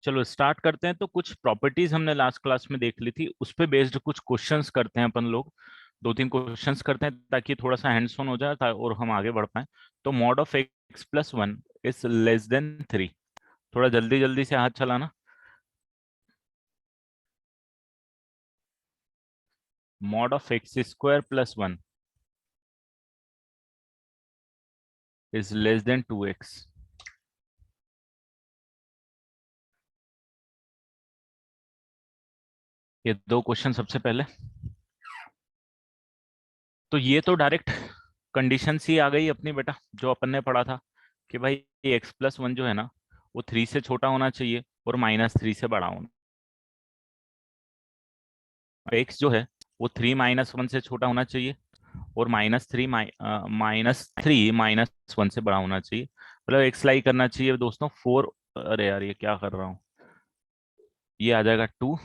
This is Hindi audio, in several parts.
चलो स्टार्ट करते हैं। तो कुछ प्रॉपर्टीज हमने लास्ट क्लास में देख ली थी, उस पे बेस्ड कुछ क्वेश्चंस करते हैं अपन लोग। दो तीन क्वेश्चंस करते हैं ताकि थोड़ा सा हैंड्स ऑन हो जाए और हम आगे बढ़ पाए। तो mod of x plus one is less than three. थोड़ा जल्दी जल्दी से हाथ चलाना। Mod of x square plus one is less than two x. ये दो क्वेश्चन सबसे पहले। तो ये तो डायरेक्ट कंडीशन सी आ गई अपनी बेटा, जो अपन ने पढ़ा था कि भाई एक्स प्लस वन जो है ना, वो थ्री से छोटा होना चाहिए और माइनस थ्री से बड़ा होना। एक्स जो है वो थ्री माइनस वन से छोटा होना चाहिए और माइनस थ्री माइनस वन से बड़ा होना चाहिए। मतलब एक्स लाई करना चाहिए दोस्तों फोर। अरे यार ये क्या कर रहा हूँ, ये आ जाएगा टू।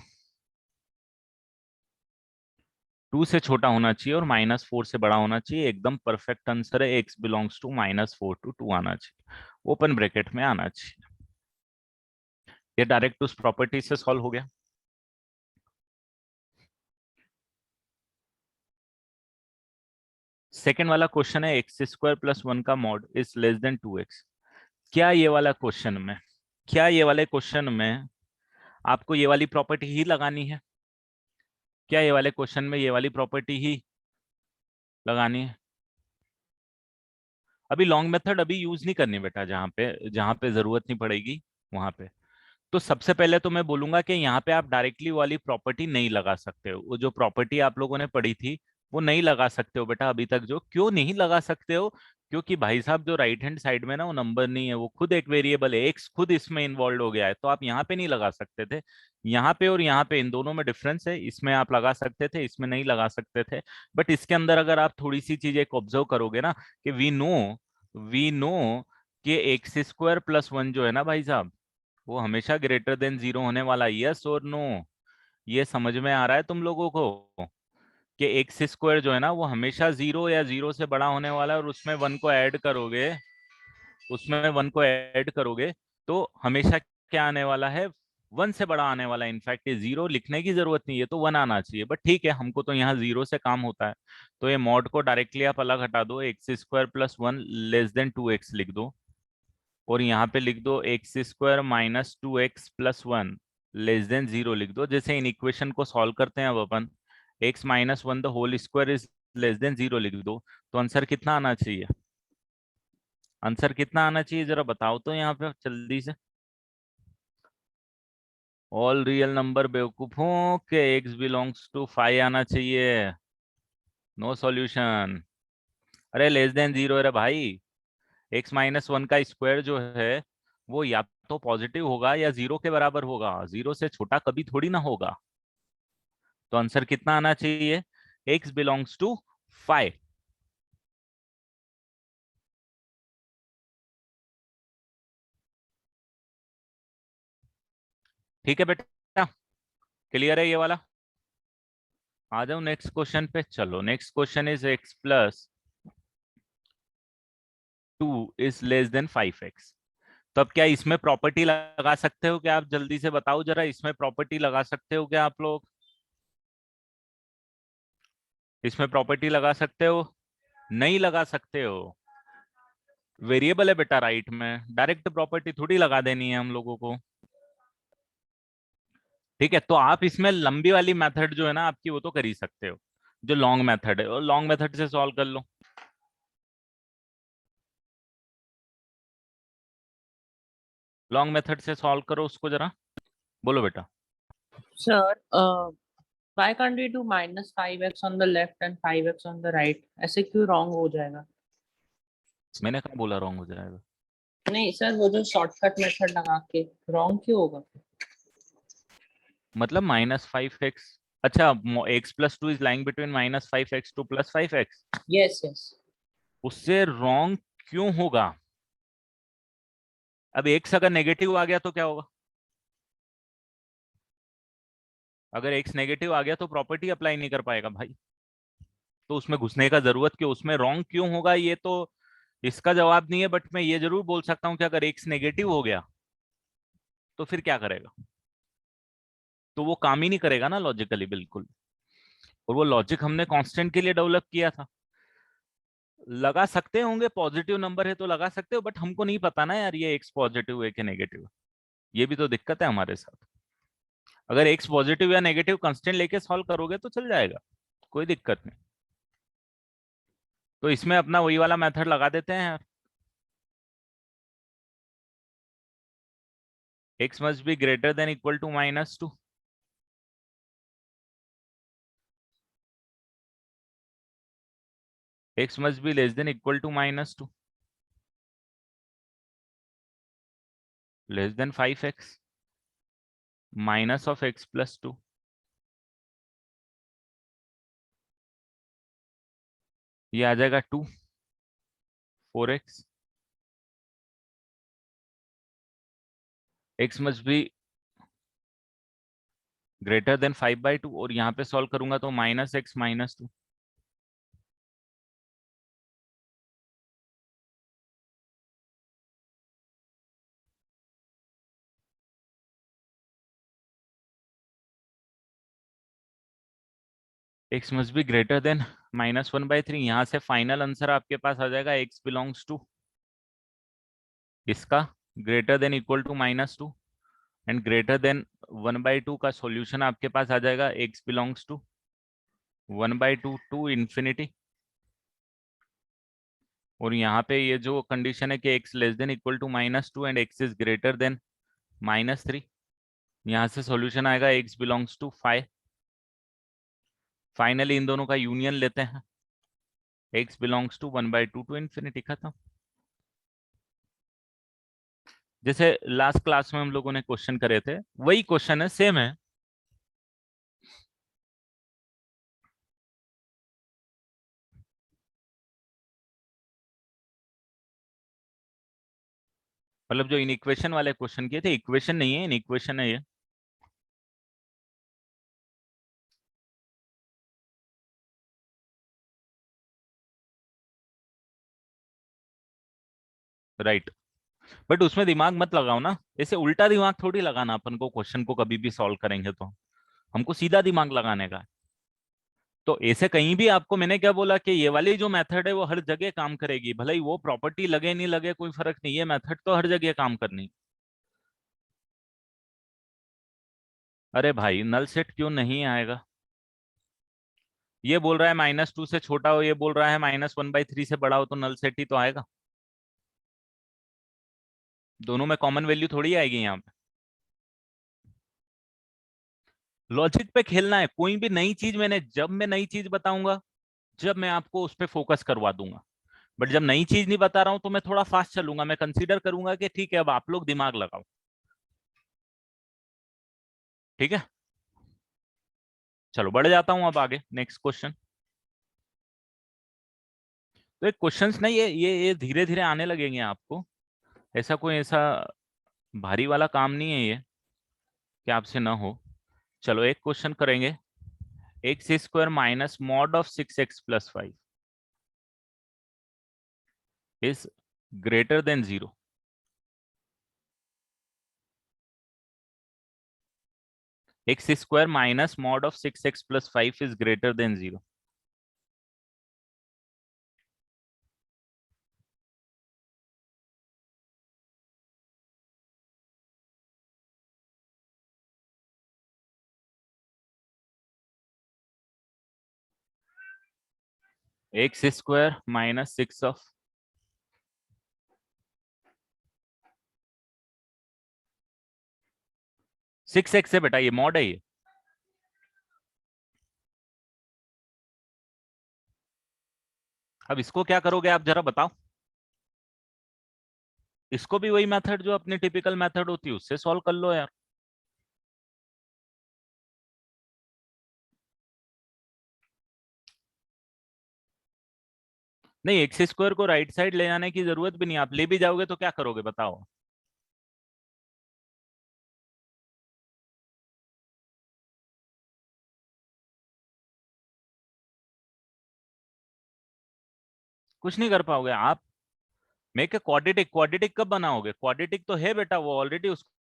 टू से छोटा होना चाहिए और माइनस फोर से बड़ा होना चाहिए। एकदम परफेक्ट आंसर है। X belongs to minus four to two आना चाहिए, ओपन ब्रैकेट में आना चाहिए। ये डायरेक्ट उस प्रॉपर्टी से सॉल्व हो गया। सेकेंड वाला क्वेश्चन है एक्स स्क्वायर प्लस वन का mod is less than two x. क्या ये वाला क्वेश्चन में, क्या ये वाले क्वेश्चन में आपको ये वाली प्रॉपर्टी ही लगानी है? क्या ये वाले क्वेश्चन में ये वाली प्रॉपर्टी ही लगानी है? अभी लॉन्ग मेथड अभी यूज नहीं करनी बेटा, जहां पे जरूरत नहीं पड़ेगी वहां पे। तो सबसे पहले तो मैं बोलूंगा कि यहाँ पे आप डायरेक्टली वाली प्रॉपर्टी नहीं लगा सकते हो। वो जो प्रॉपर्टी आप लोगों ने पढ़ी थी वो नहीं लगा सकते हो बेटा अभी तक। जो क्यों नहीं लगा सकते हो, क्योंकि भाई साहब जो राइट हैंड साइड में ना वो नंबर नहीं है, वो खुद एक वेरिएबल है, एक्स खुद इसमें इन्वॉल्व हो गया है। तो आप यहाँ पे नहीं लगा सकते थे। यहाँ पे और यहाँ पे इन दोनों में डिफरेंस है, इसमें आप लगा सकते थे, इसमें नहीं लगा सकते थे। बट इसके अंदर अगर आप थोड़ी सी चीज एक ऑब्जर्व करोगे ना, कि वी नो कि एक्स स्क्वायर प्लस वन जो है ना भाई साहब, वो हमेशा ग्रेटर देन जीरो होने वाला। यस और नो? ये समझ में आ रहा है तुम लोगों को कि एक्स स्क्वायर जो है ना वो हमेशा जीरो या जीरो से बड़ा होने वाला है, और उसमें वन को ऐड करोगे तो हमेशा क्या आने वाला है? वन से बड़ा आने वाला है। इनफैक्ट ये जीरो लिखने की जरूरत नहीं है, तो वन आना चाहिए। बट ठीक है, हमको तो यहाँ जीरो से काम होता है। तो ये मॉड को डायरेक्टली आप अलग हटा दो, x square plus one less than two x लिख दो। और यहाँ पे लिख दो x square minus two x plus one less than zero लिख दो। जैसे इन इक्वेशन को सॉल्व करते हैं अब अपन, x minus one the whole square is less than zero लिख दो। तो आंसर कितना आना चाहिए? आंसर कितना आना चाहिए जरा बताओ तो यहाँ पे जल्दी से। ऑल रियल नंबर बेवकूफों के एक्स बिलोंग्स टू फाइव आना चाहिए। No solution. अरे लेस देन जीरो है रे भाई। एक्स माइनस वन का स्क्वायर जो है वो या तो पॉजिटिव होगा या जीरो के बराबर होगा, जीरो से छोटा कभी थोड़ी ना होगा। तो आंसर कितना आना चाहिए? X belongs to five. ठीक है बेटा, क्लियर है ये वाला? आ जाओ नेक्स्ट क्वेश्चन पे। चलो next question is x plus two is less then five x. तो अब क्या इसमें प्रॉपर्टी लगा सकते हो क्या? आप जल्दी से बताओ जरा, इसमें प्रॉपर्टी लगा सकते हो क्या आप लोग? इसमें प्रॉपर्टी लगा सकते हो? नहीं लगा सकते हो। वेरिएबल है बेटा राइट में, डायरेक्ट प्रॉपर्टी थोड़ी लगा देनी है हम लोगों को। ठीक है, तो आप इसमें लंबी वाली मेथड जो है ना आपकी, वो तो कर ही सकते हो। जो लॉन्ग मेथड है, और लॉन्ग मेथड से सॉल्व कर लो। लॉन्ग मेथड से सॉल्व करो उसको जरा, बोलो बेटा। Sir, why can't we do minus 5x on the left and 5x on the right? ऐसे क्यों wrong हो जाएगा? मैंने कहा बोला रॉन्ग हो जाएगा? नहीं सर, वो जो शॉर्टकट मेथड लगा के wrong क्यों होगा? मतलब माइनस फाइव एक्स। अच्छा, x plus two is lying between minus five x two plus five x. Yes, yes. उससे रॉन्ग क्यों होगा? अब एक्स अगर नेगेटिव आ गया तो क्या होगा? अगर एक्स नेगेटिव आ गया तो प्रॉपर्टी अप्लाई नहीं कर पाएगा भाई। तो उसमें घुसने का जरूरत क्यों? उसमें रॉन्ग क्यों होगा ये तो इसका जवाब नहीं है। बट मैं ये जरूर बोल सकता हूँ कि अगर एक्स नेगेटिव हो गया तो फिर क्या करेगा? तो वो काम ही नहीं करेगा ना लॉजिकली, बिल्कुल। और वो लॉजिक हमने कांस्टेंट के लिए डेवलप किया था। लगा सकते होंगे, पॉजिटिव नंबर है तो लगा सकते हो, बट हमको नहीं पता ना यार ये एक्स पॉजिटिव है कि नेगेटिव। ये भी तो दिक्कत है हमारे साथ। अगर एक्स पॉजिटिव या नेगेटिव कांस्टेंट लेके सॉल्व करोगे तो चल जाएगा, कोई दिक्कत नहीं। तो इसमें अपना वही वाला मेथड लगा देते हैं यार। X must be greater than equal to -2। X must be less than equal to -2, less than 5x, minus of x+2। ये आ जाएगा 2, 4x। X must be greater than 5/2, और यहाँ पे सॉल्व करूंगा तो -x -2। X must be greater than -1/3। यहाँ से फाइनल आंसर आपके पास आ जाएगा x बिलोंग्स टू इसका greater than equal to -2, and greater than 1/2 का सॉल्यूशन आपके पास आ जाएगा x belongs to 1/2 to infinity. और यहाँ पे ये जो कंडीशन है कि x less than equal to -2 and x is greater than -3, यहाँ से सॉल्यूशन आएगा x बिलोंग्स टू 5। फाइनली इन दोनों का यूनियन लेते हैं, x बिलोंग्स टू 1/2 टू इंफिनिटी। खत्म। जैसे लास्ट क्लास में हम लोगों ने क्वेश्चन करे थे, वही क्वेश्चन है, सेम है। मतलब जो इन इक्वेशन वाले क्वेश्चन किए थे, इक्वेशन नहीं है, इन इक्वेशन है ये। राइट। बट उसमें दिमाग मत लगाओ ना, ऐसे उल्टा दिमाग थोड़ी लगाना अपन को, क्वेश्चन को कभी भी सॉल्व करेंगे तो हमको सीधा दिमाग लगाने का है। तो ऐसे कहीं भी आपको मैंने क्या बोला कि ये वाली जो मेथड है वो हर जगह काम करेगी, भले ही वो प्रॉपर्टी लगे नहीं लगे कोई फर्क नहीं, ये मेथड तो हर जगह काम करनी। अरे भाई नल सेट क्यों नहीं आएगा? ये बोल रहा है -2 से छोटा हो, ये बोल रहा है -1/3 से बड़ा हो, तो नल सेट ही तो आएगा। दोनों में कॉमन वैल्यू थोड़ी आएगी यहाँ पे। लॉजिक पे खेलना है, कोई भी नई चीज मैंने, जब मैं नई चीज बताऊंगा, जब मैं आपको उस पर फोकस करवा दूंगा। बट जब नई चीज नहीं बता रहा हूं तो मैं थोड़ा फास्ट चलूंगा, मैं कंसीडर करूंगा कि ठीक है अब आप लोग दिमाग लगाओ। ठीक है, चलो बढ़ जाता हूं अब आगे, नेक्स्ट क्वेश्चन। तो एक क्वेश्चंस नहीं, ये धीरे धीरे आने लगेंगे आपको। ऐसा कोई ऐसा भारी वाला काम नहीं है ये कि आपसे ना हो। चलो एक क्वेश्चन करेंगे। X square minus mod of 6x+5 is greater than 0। X square minus mod of 6x+5 is greater than 0। X square minus 6 of 6x है बेटा, ये मॉड है ये। अब इसको क्या करोगे आप जरा बताओ। इसको भी वही मेथड जो अपनी टिपिकल मेथड होती है उससे सॉल्व कर लो यार। नहीं, एक्स स्क्वायर को राइट साइड ले जाने की जरूरत भी नहीं, आप ले भी जाओगे तो क्या करोगे बताओ। कुछ नहीं कर पाओगे आप। मैं क्या क्वाड्रेटिक, क्वाड्रेटिक कब बनाओगे? क्वाड्रेटिक तो है बेटा, वो ऑलरेडी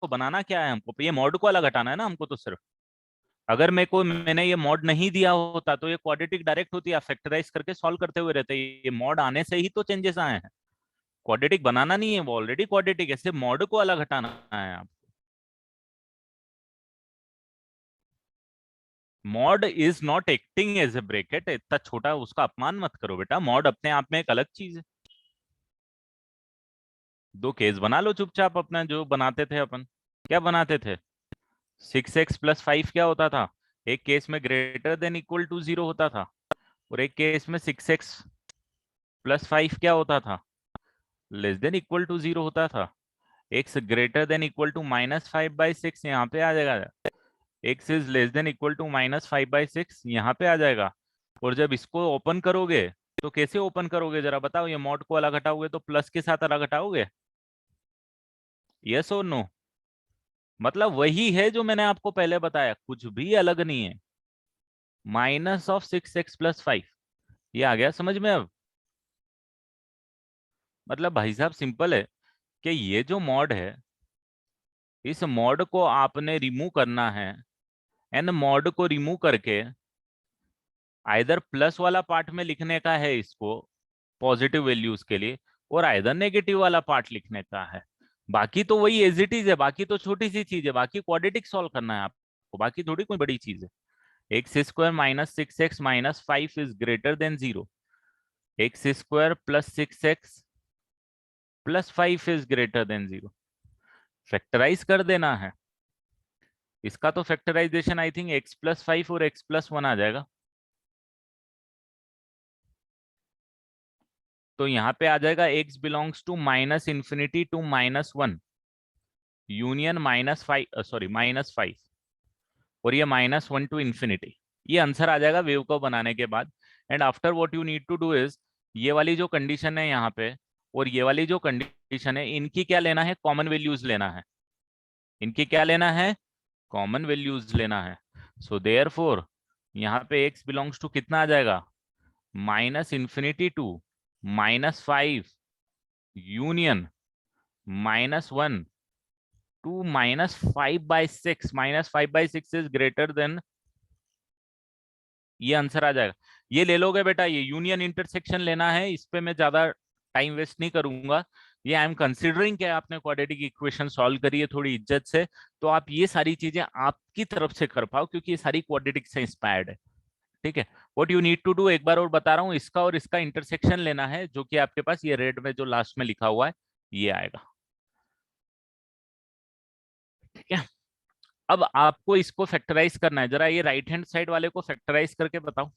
बनाना क्या है हमको, ये मॉड को अलग हटाना है ना हमको तो सिर्फ। अगर मैंने ये मॉड नहीं दिया होता तो ये क्वाड्रेटिक डायरेक्ट होती है, फैक्टराइज करके सॉल्व करते हुए रहते, ये मॉड आने से ही तो चेंजेस आए हैं। क्वाड्रेटिक बनाना नहीं है, वो ऑलरेडी क्वाड्रेटिक है, सिर्फ मॉड को अलग हटाना है आप। Mod is not acting as a bracket, इतना छोटा उसका अपमान मत करो बेटा, मॉड अपने आप में एक अलग चीज है। दो केस बना लो चुपचाप अपना, जो बनाते थे अपन। क्या बनाते थे? 6x+5 क्या होता था? एक केस में ग्रेटर देन इक्वल टू 0 होता था, और एक केस में 6x+5 क्या होता था? लेस देन इक्वल टू 0 होता था। X greater than equal to -5/6 यहाँ पे आ जाएगा। X is less than equal to -5/6 यहाँ पे आ जाएगा। और जब इसको ओपन करोगे तो कैसे ओपन करोगे जरा बताओ? ये मॉड को अलग हटाओगे तो प्लस के साथ अलग हटाओगे? यस और नो? मतलब वही है जो मैंने आपको पहले बताया, कुछ भी अलग नहीं है। -6x+5, ये आ गया समझ में अब? मतलब भाई साहब सिंपल है कि ये जो मॉड है, इस मॉड को आपने रिमूव करना है, एन मॉड को रिमूव करके आइदर प्लस वाला पार्ट में लिखने का है इसको पॉजिटिव वैल्यूज के लिए, और आइदर नेगेटिव वाला पार्ट लिखने का है। बाकी तो वही एज इट इज है, बाकी तो छोटी सी चीज है, बाकी क्वाड्रेटिक सॉल्व करना है आपको, बाकी थोड़ी कोई बड़ी चीज है। x² - 6x - 5 is greater than 0, x² + 6x + 5 is greater than 0। Factorise कर देना है इसका, तो फैक्टराइजेशन आई थिंक x+5 और x+1 आ जाएगा। तो यहाँ पे आ जाएगा x belongs to -∞ to -1 union -5, और ये -1 टू इन्फिनिटी। ये आंसर आ जाएगा वेव को बनाने के बाद। And after what you need to do is, ये वाली जो कंडीशन है यहाँ पे और ये वाली जो कंडीशन है, इनकी क्या लेना है? कॉमन वैल्यूज लेना है। इनकी क्या लेना है? कॉमन वैल्यूज लेना है। सो देयरफॉर यहाँ पे x बिलोंग्स टू कितना आ जाएगा? -∞ To -5 union -1 to -5/6, -5/6 is greater than, ये आंसर आ जाएगा। ये ले लोगे बेटा, ये यूनियन इंटरसेक्शन लेना है, इस पे मैं ज्यादा टाइम वेस्ट नहीं करूंगा। ये आई एम कंसिडरिंग कि आपने क्वाड्रेटिक इक्वेशन सॉल्व करी है थोड़ी इज्जत से, तो आप ये सारी चीजें आपकी तरफ से कर पाओ, क्योंकि ये सारी क्वाड्रेटिक से इंस्पायर्ड है। ठीक है, what you need to do, एक बार और बता रहा हूँ, इसका और इसका इंटरसेक्शन लेना है, जो कि आपके पास ये रेड में जो लास्ट में लिखा हुआ है ये आएगा। ठीक है, अब आपको इसको फैक्टराइज करना है, जरा ये राइट हैंड साइड वाले को फैक्टराइज करके बताओ।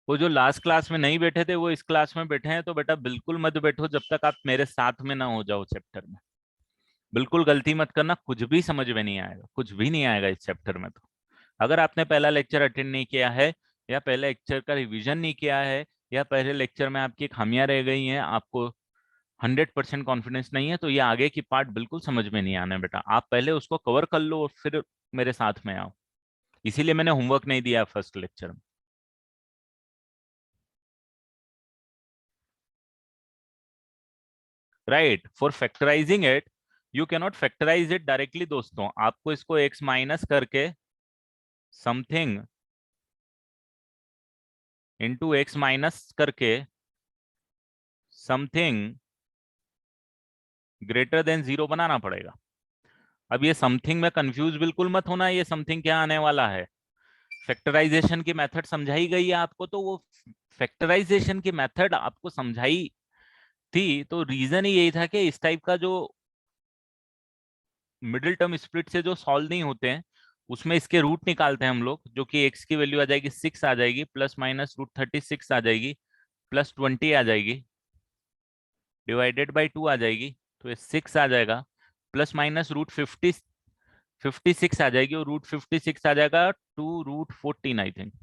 वो जो लास्ट क्लास में नहीं बैठे थे वो इस क्लास में बैठे हैं, तो बेटा बिल्कुल मत बैठो जब तक आप मेरे साथ में ना हो जाओ चैप्टर में। बिल्कुल गलती मत करना, कुछ भी समझ में नहीं आएगा, कुछ भी नहीं आएगा इस चैप्टर में। तो अगर आपने पहला लेक्चर अटेंड नहीं किया है, या पहले लेक्चर का रिवीजन नहीं किया है, या पहले लेक्चर में आपकी खामियां रह गई हैं, आपको 100% कॉन्फिडेंस नहीं है, तो ये आगे की पार्ट बिल्कुल समझ में नहीं आने बेटा। आप पहले उसको कवर कर लो और फिर मेरे साथ में आओ। इसीलिए मैंने होमवर्क नहीं दिया फर्स्ट लेक्चर में। Right, for factorising it you cannot factorise it directly दोस्तों, आपको इसको x माइनस करके समथिंग इंटू x माइनस करके समथिंग ग्रेटर देन 0 बनाना पड़ेगा। अब ये समथिंग में कंफ्यूज बिल्कुल मत होना, ये समथिंग क्या आने वाला है? फैक्टराइजेशन की मेथड समझाई गई है आपको, तो वो फैक्टराइजेशन की मेथड आपको समझाई थी, तो रीजन ही यही था कि इस टाइप का जो मिडिल टर्म स्प्लिट से जो सॉल्व नहीं होते हैं, उसमें इसके रूट निकालते हैं हम लोग, जो कि एक्स की वैल्यू आ जाएगी 6 आ जाएगी, ±√36 आ जाएगी, +20 आ जाएगी, /2 आ जाएगी, तो ये 6 आ जाएगा, ±√56 आ जाएगी, और √56 आ जाएगा टू √14 आई थिंक,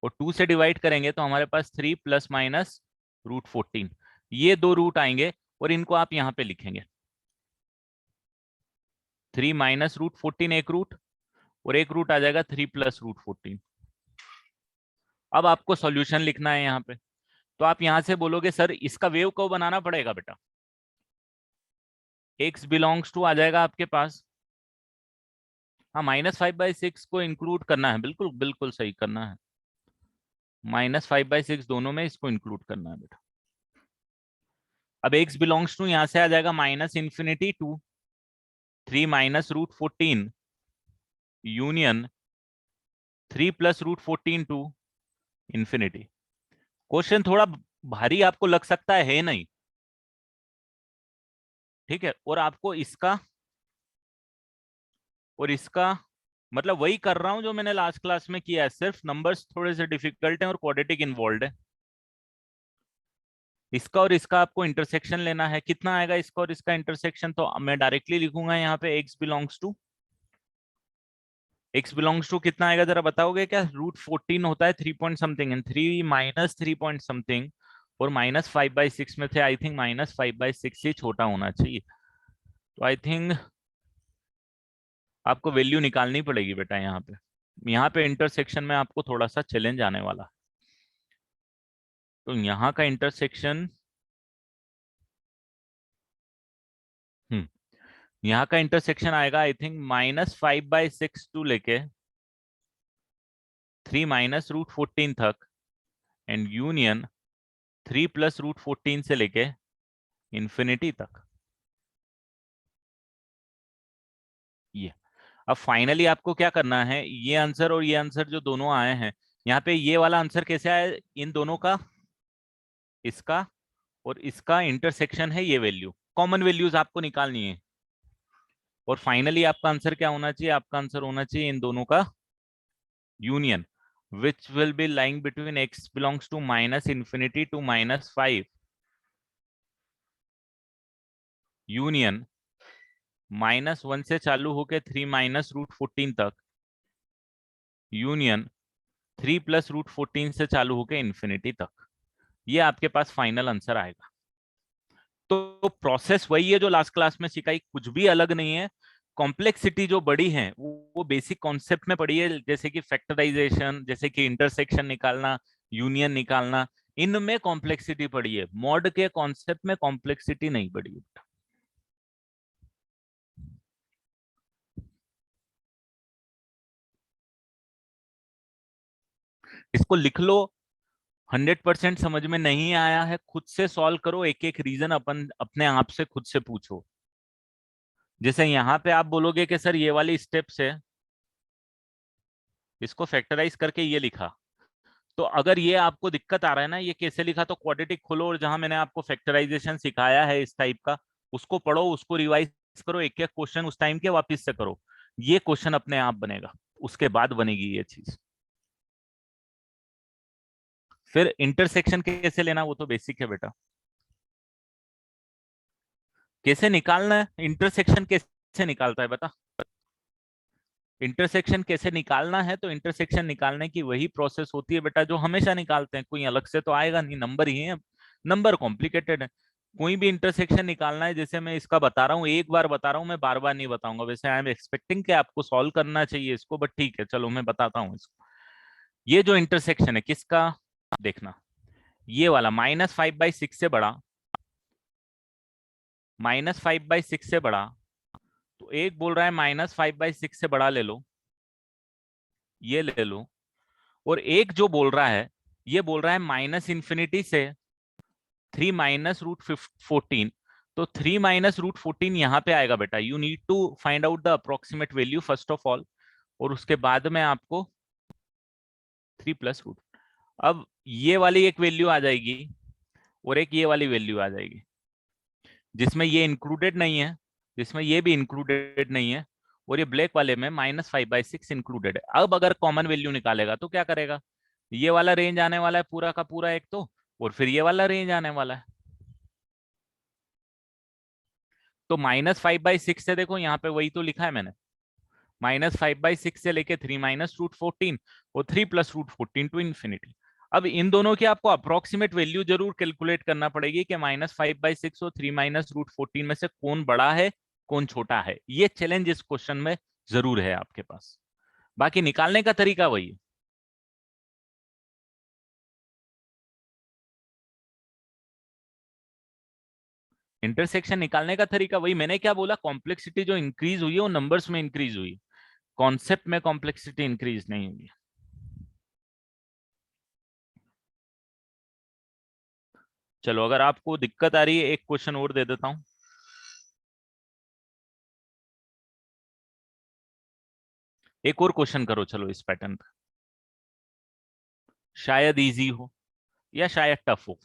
और 2 से डिवाइड करेंगे तो हमारे पास 3 ±√14, ये दो रूट आएंगे और इनको आप यहाँ पे लिखेंगे। 3 माइनस रूट 14 एक रूट, और एक रूट आ जाएगा 3 प्लस रूट 14। अब आपको सॉल्यूशन लिखना है यहाँ पे, तो आप यहां से बोलोगे सर इसका वेव कर्व बनाना पड़ेगा बेटा। x बिलोंग्स टू आ जाएगा आपके पास, हाँ -5/6 को इंक्लूड करना है, बिल्कुल बिल्कुल सही करना है, -5/6 दोनों में इसको इंक्लूड करना है बेटा। अब x बिलोंग्स टू यहां से आ जाएगा -∞ to 3 minus root 14 union 3 plus root 14 to infinity. Question थोड़ा भारी आपको लग सकता है नहीं, ठीक है, और आपको इसका और इसका मतलब वही कर रहा हूं जो मैंने लास्ट क्लास में किया है, सिर्फ नंबर्स थोड़े से डिफिकल्ट हैं और क्वाड्रेटिक इन्वॉल्व है। इसका और इसका आपको इंटरसेक्शन लेना है, कितना आएगा इसका और इसका इंटरसेक्शन, तो मैं डायरेक्टली लिखूंगा यहाँ पे x बिलोंग्स टू कितना आएगा जरा बताओगे क्या? रूट 14 होता है 3 point something and 3 minus 3 point something, और -5/6 में थे, आई थिंक -5/6 ही छोटा होना चाहिए, तो आई थिंक आपको वैल्यू निकालनी पड़ेगी बेटा यहाँ पे इंटरसेक्शन में आपको थोड़ा सा चैलेंज आने वाला है। तो यहाँ का इंटरसेक्शन यहाँ का इंटरसेक्शन आएगा आई थिंक -5/6 टू लेके 3 माइनस रूट 14 तक, एंड यूनियन 3 प्लस रूट 14 से लेके इंफिनिटी तक। ये अब फाइनली आपको क्या करना है, ये आंसर और ये आंसर जो दोनों आए हैं, यहाँ पे ये वाला आंसर कैसे आया, इन दोनों का, इसका और इसका इंटरसेक्शन है, ये वैल्यू कॉमन वैल्यूज आपको निकालनी है, और फाइनली आपका आंसर क्या होना चाहिए, आपका आंसर होना चाहिए इन दोनों का union, which will be lying between x belongs to -∞ to -5 union -1 से चालू होके 3 माइनस रूट 14 तक यूनियन 3 प्लस रूट 14 से चालू होके इंफिनिटी तक। ये आपके पास फाइनल आंसर आएगा। तो प्रोसेस वही है जो लास्ट क्लास में सिखाई, कुछ भी अलग नहीं है। कॉम्प्लेक्सिटी जो बड़ी है वो बेसिक कॉन्सेप्ट में पड़ी है, जैसे कि फैक्टराइजेशन, जैसे कि इंटरसेक्शन निकालना, यूनियन निकालना, इनमें कॉम्प्लेक्सिटी पड़ी है, मॉड के कॉन्सेप्ट में कॉम्प्लेक्सिटी नहीं पड़ी है। इसको लिख लो, 100% समझ में नहीं आया है खुद से सॉल्व करो, एक एक रीजन अपन अपने आप से खुद से पूछो। जैसे यहाँ पे आप बोलोगे कि सर ये वाली स्टेप्स है, इसको फैक्टराइज करके ये लिखा, तो अगर ये आपको दिक्कत आ रहा है ना ये कैसे लिखा, तो क्वाड्रेटिक खोलो और जहां मैंने आपको फैक्टराइजेशन सिखाया है इस टाइप का, उसको पढ़ो, उसको रिवाइज करो, एक एक क्वेश्चन उस टाइम के वापस से करो, ये क्वेश्चन अपने आप बनेगा, उसके बाद बनेगी ये चीज। फिर इंटरसेक्शन कैसे लेना वो तो बेसिक है बेटा, कैसे निकालना है इंटरसेक्शन, कैसे निकालता है बता, इंटरसेक्शन कैसे निकालना है, तो इंटरसेक्शन निकालने की वही प्रोसेस होती है बेटा जो हमेशा निकालते हैं, कोई अलग से तो आएगा नहीं, नंबर ही है, नंबर कॉम्प्लिकेटेड है, कोई भी इंटरसेक्शन निकालना है, जैसे मैं इसका बता रहा हूँ, एक बार बता रहा हूँ, मैं बार बार नहीं बताऊंगा, वैसे आई एम एक्सपेक्टिंग कि आपको सॉल्व करना चाहिए इसको, बट ठीक है चलो मैं बताता हूँ इसको। ये जो इंटरसेक्शन है किसका, देखना, ये वाला -5/6 से बड़ा, -5/6 से बड़ा, तो एक बोल रहा है -5/6 से बड़ा ले लो, ये ले लो, और एक जो बोल रहा है ये बोल रहा है -∞ से 3 माइनस रूट 14, तो 3 माइनस रूट 14 यहाँ पे आएगा बेटा, you need to find out the approximate value first of all, और उसके बाद में आपको 3 प्लस रूट, अब ये वाली एक वैल्यू आ जाएगी और एक ये वाली वैल्यू आ जाएगी, जिसमें ये इंक्लूडेड नहीं है, जिसमें ये भी इंक्लूडेड नहीं है, और ये ब्लैक वाले में -5/6 इंक्लूडेड है। अब अगर कॉमन वैल्यू निकालेगा तो क्या करेगा, ये वाला रेंज आने वाला है पूरा का पूरा एक तो, और फिर ये वाला रेंज आने वाला है, तो -5/6 से देखो यहाँ पे वही तो लिखा है मैंने, -5/6 से लेके 3 माइनस रूट 14 और 3 प्लस रूट 14 टू इंफिनिटी। अब इन दोनों की आपको अप्रोक्सीमेट वैल्यू जरूर कैलकुलेट करना पड़ेगी कि -5/6 और 3 माइनस रूट 14 में से कौन बड़ा है कौन छोटा है, ये चैलेंज इस क्वेश्चन में जरूर है आपके पास। बाकी निकालने का तरीका वही है। इंटरसेक्शन निकालने का तरीका वही, मैंने क्या बोला, कॉम्प्लेक्सिटी जो इंक्रीज हुई है वो नंबर्स में इंक्रीज हुई, कॉन्सेप्ट में कॉम्प्लेक्सिटी इंक्रीज नहीं हुई। चलो अगर आपको दिक्कत आ रही है, एक क्वेश्चन और दे देता हूं। एक और क्वेश्चन करो चलो इस पैटर्न पे, शायद इजी हो या शायद टफ हो।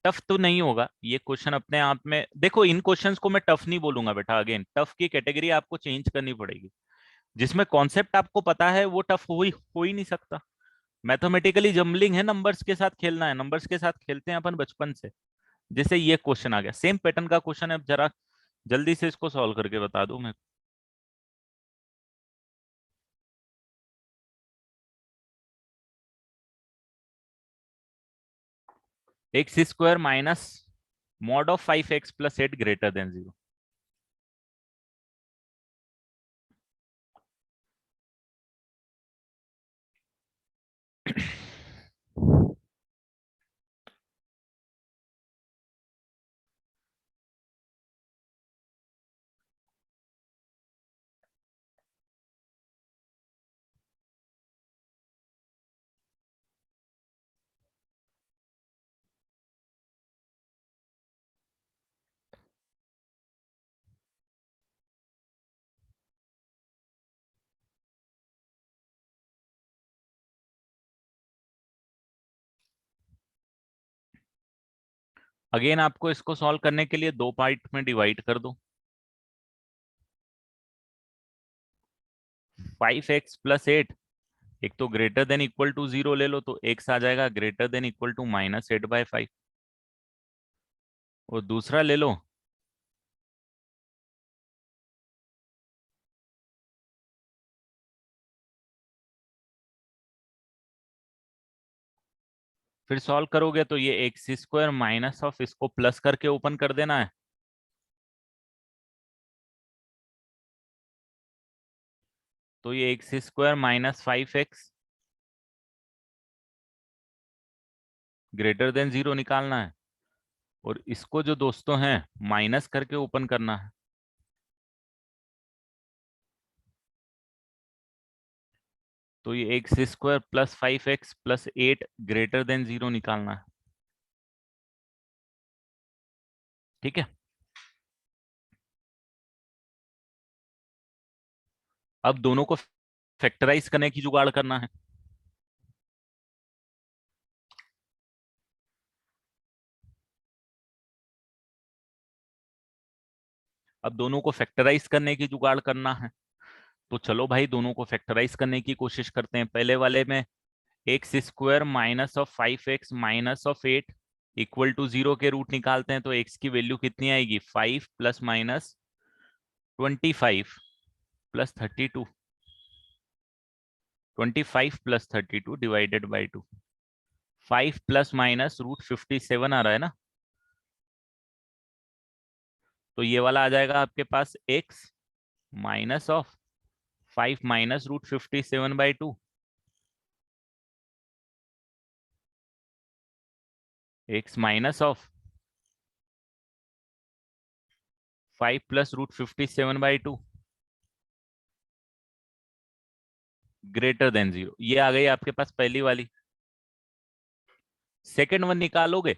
टफ तो नहीं होगा ये क्वेश्चन अपने आप में, देखो इन क्वेश्चंस को मैं टफ नहीं बोलूंगा बेटा, अगेन टफ की कैटेगरी आपको चेंज करनी पड़ेगी। जिसमें कॉन्सेप्ट आपको पता है वो टफ हो ही नहीं सकता। मैथमेटिकली जम्बलिंग है, नंबर्स के साथ खेलना है, नंबर्स के साथ खेलते हैं अपन बचपन से। जैसे ये क्वेश्चन आ गया, सेम पैटर्न का क्वेश्चन है, अब जरा जल्दी से इसको सॉल्व करके बता दो मैं। X square minus mod of 5x plus 8 greater than 0। Again आपको इसको सॉल्व करने के लिए दो पार्ट में डिवाइड कर दो। 5x प्लस 8, एक तो ग्रेटर देन इक्वल टू 0 ले लो तो x आ जाएगा ग्रेटर देन इक्वल टू -8/5, और दूसरा ले लो फिर सॉल्व करोगे तो ये एक्स स्क्वायर माइनस ऑफ इसको प्लस करके ओपन कर देना है, तो ये x square -5x greater than 0 निकालना है, और इसको जो दोस्तों हैं माइनस करके ओपन करना है, तो ये x square plus 5x plus 8 greater than 0 निकालना है। ठीक है, अब दोनों को फैक्टराइज करने की जुगाड़ करना है। अब दोनों को फैक्टराइज करने की जुगाड़ करना है, तो चलो भाई दोनों को फैक्टराइज करने की कोशिश करते हैं। पहले वाले में x square minus of 5x minus of 8 equal to 0 के रूट निकालते हैं, तो x की वैल्यू कितनी आएगी, 5 plus minus 25 plus 32, 25 plus 32 divided by 2, 5 plus minus √57 आ रहा है ना, तो ये वाला आ जाएगा आपके पास x minus of 5 minus √57/2, x minus of 5 plus √57/2 greater than 0। ये आ गई आपके पास पहली वाली। सेकेंड वन निकालोगे,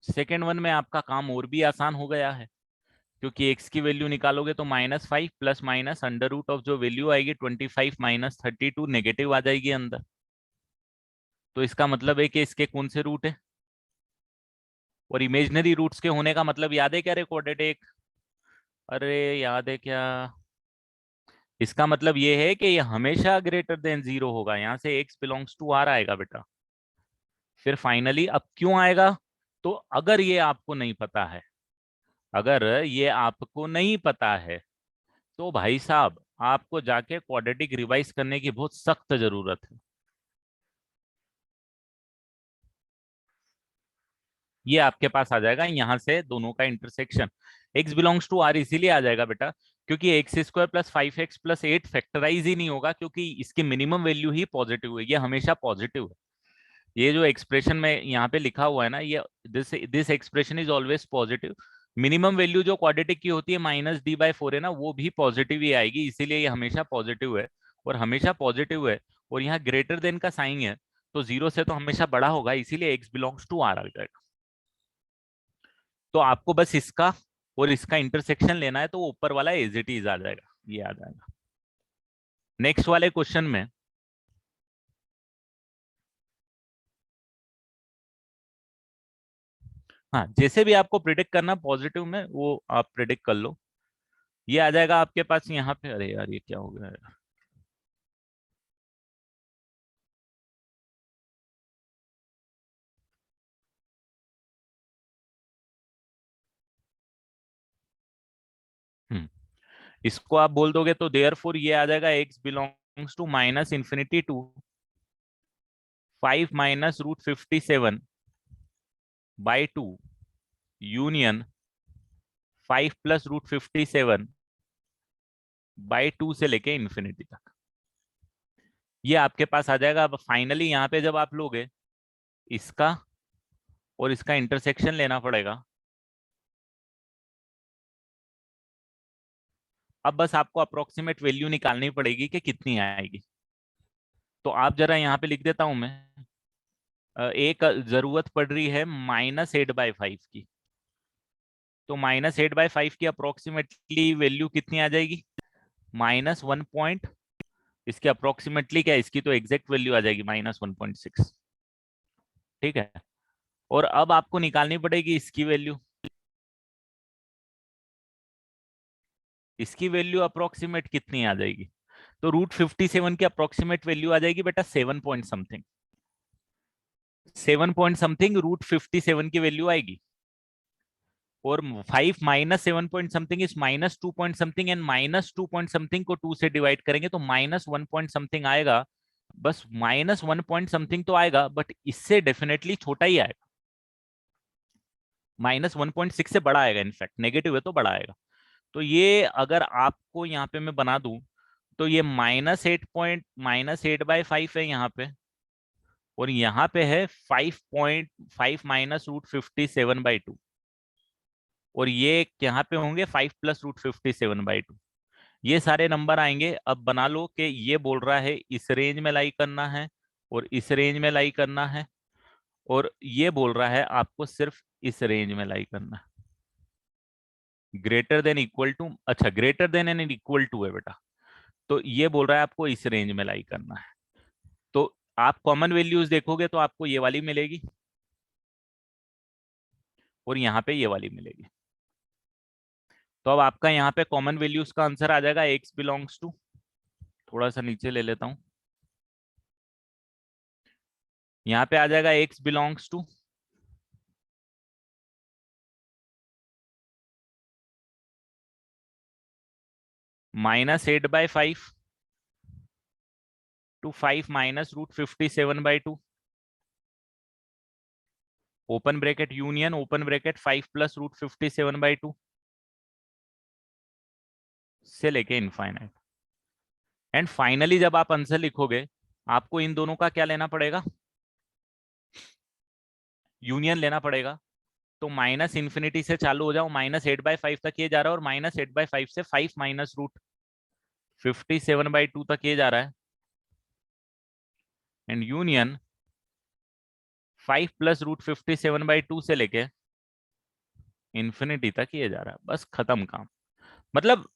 सेकेंड वन में आपका काम और भी आसान हो गया है, क्योंकि एक्स की वैल्यू निकालोगे तो -5 plus minus under root of जो वैल्यू आएगी 25 माइनस 32 नेगेटिव आ जाएगी अंदर, तो इसका मतलब है कि इसके कौन से रूट है, और इमेजनरी रूट्स के होने का मतलब याद है क्या, रिकॉर्डेड एक, अरे याद है क्या, इसका मतलब ये है कि ये हमेशा ग्रेटर देन 0 होगा, यहां से एक्स बिलोंग्स टू आर आएगा बेटा। फिर फाइनली अब क्यों आएगा, तो अगर ये आपको नहीं पता है, अगर ये आपको नहीं पता है तो भाई साहब आपको जाके क्वाड्रेटिक रिवाइज करने की बहुत सख्त जरूरत है। ये आपके पास आ जाएगा यहाँ से दोनों का intersection. x belongs to r इसीलिए आ जाएगा बेटा क्योंकि x square plus 5x+8 factorise ही नहीं होगा, क्योंकि इसकी मिनिमम वैल्यू ही पॉजिटिव है, ये हमेशा पॉजिटिव है। ये जो एक्सप्रेशन में यहाँ पे लिखा हुआ है ना, ये this this expression is always positive. Minimum value जो क्वाड्रेटिक की होती है -d/4 है ना, वो भी पॉजिटिव ही आएगी, इसीलिए ये हमेशा पॉजिटिव है और हमेशा पॉजिटिव है। और यहाँ ग्रेटर देन का साइन है, तो जीरो से तो हमेशा बड़ा होगा, इसीलिए x बिलोंग्स टू r आ जाएगा। तो आपको बस इसका और इसका इंटरसेक्शन लेना है, तो वो ऊपर वाला एज इट इज आ जाएगा, ये आ जाएगा। नेक्स्ट वाले क्वेश्चन में हाँ, जैसे भी आपको प्रिडिक्ट करना पॉजिटिव में वो आप प्रिडिक्ट कर लो। ये आ जाएगा आपके पास यहाँ पे, अरे यार ये क्या हो गया यार। इसको आप बोल दोगे तो देयर फोर ये आ जाएगा x belongs to -∞to 5 - √57/2 union 5 + √57/2 से लेके इन्फिनिटी तक। ये आपके पास आ जाएगा। अब फाइनली यहाँ पे जब आप लोगे, इसका और इसका इंटरसेक्शन लेना पड़ेगा। अब बस आपको अप्रोक्सीमेट वैल्यू निकालनी पड़ेगी कि कितनी आएगी। तो आप जरा यहाँ पे लिख देता हूं मैं। एक जरूरत पड़ रही है -8/5 की, तो -8/5 की अप्रोक्सीमेटली वैल्यू कितनी आ जाएगी? -1 पॉइंट, इसकी अप्रोक्सीमेटली क्या है, इसकी तो एग्जैक्ट वैल्यू आ जाएगी -1.6। ठीक है। और अब आपको निकालनी पड़ेगी इसकी वैल्यू। इसकी वैल्यू अप्रोक्सीमेट कितनी आ जाएगी? तो √57 की अप्रोक्सीमेट वैल्यू आ जाएगी बेटा 7 पॉइंट समथिंग। 7 पॉइंट समथिंग √57 की वैल्यू आएगी। और 5 -7 point something is -2 point something, and -2 point something को 2 से डिवाइड करेंगे तो -1 पॉइंट समथिंग आएगा। बस -1 पॉइंट समथिंग तो आएगा, बट इससे डेफिनेटली छोटा ही आएगा। -1.6 से बड़ा आएगा, इनफैक्ट नेगेटिव है तो बड़ा आएगा। तो ये अगर आपको यहाँ पे मैं बना दूं, तो ये -8/5 है यहाँ पे, और यहाँ पे है 5.5 -√57/2, और ये यहाँ पे होंगे 5 + √57/2। ये सारे नंबर आएंगे। अब बना लो कि ये बोल रहा है इस रेंज में लाई करना है और इस रेंज में लाई करना है, और ये बोल रहा है आपको सिर्फ इस रेंज में लाई करना है। ग्रेटर देन इक्वल टू, अच्छा greater than and equal to है बेटा, तो ये बोल रहा है आपको इस रेंज में लाई करना है। तो आप कॉमन वैल्यूज देखोगे तो आपको ये वाली मिलेगी और यहाँ पे ये वाली मिलेगी। तो अब आपका यहाँ पे कॉमन वैल्यूज का आंसर आ जाएगा x बिलोंग्स टू, थोड़ा सा नीचे ले लेता हूं, यहाँ पे आ जाएगा x belongs to -8/5 to 5 -√57/2 open bracket union open bracket 5 + √57/2 से लेके इनफाइनाइट। एंड फाइनली जब आप आंसर लिखोगे, आपको इन दोनों का क्या लेना पड़ेगा? यूनियन लेना पड़ेगा। तो -∞ से चालू हो जाओ, -8/5 तक ये जा रहा है, और -8/5 से 5 -√57/2 तक ये जा रहा है, एंड यूनियन 5 + √57/2 से लेके इन्फिनिटी तक ये जा रहा है। बस खत्म काम। मतलब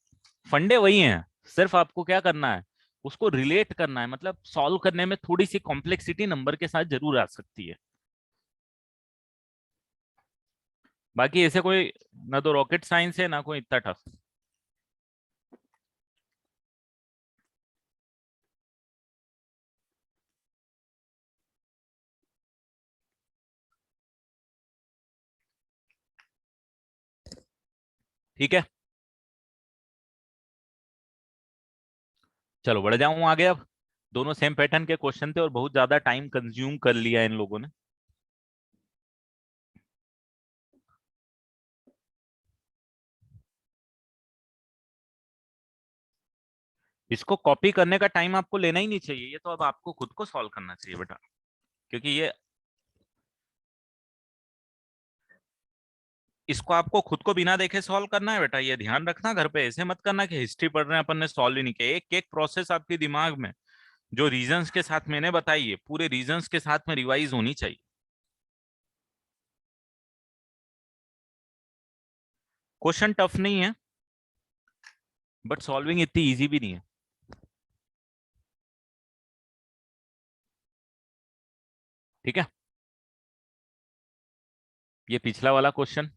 फंडे वही हैं, सिर्फ आपको क्या करना है, उसको रिलेट करना है। मतलब सॉल्व करने में थोड़ी सी कॉम्प्लेक्सिटी नंबर के साथ जरूर आ सकती है, बाकी ऐसे कोई ना तो रॉकेट साइंस है ना कोई इतना टफ। ठीक है, चलो बढ़ जाऊं आगे। अब दोनों सेम पैटर्न के क्वेश्चन थे और बहुत ज्यादा टाइम कंज्यूम कर लिया इन लोगों ने। इसको कॉपी करने का टाइम आपको लेना ही नहीं चाहिए, ये तो अब आपको खुद को सॉल्व करना चाहिए बेटा, क्योंकि ये इसको आपको खुद को बिना देखे सॉल्व करना है बेटा, ये ध्यान रखना घर पे, ऐसे मत करना कि हिस्ट्री पढ़ रहे हैं अपन ने सॉल्व ही नहीं किया। एक एक प्रोसेस आपके दिमाग में जो रीजंस के साथ मैंने बताई है पूरे रीजंस के साथ में रिवाइज होनी चाहिए। क्वेश्चन टफ नहीं है, बट सॉल्विंग इतनी इजी भी नहीं है। ठीक है, ये पिछला वाला क्वेश्चन,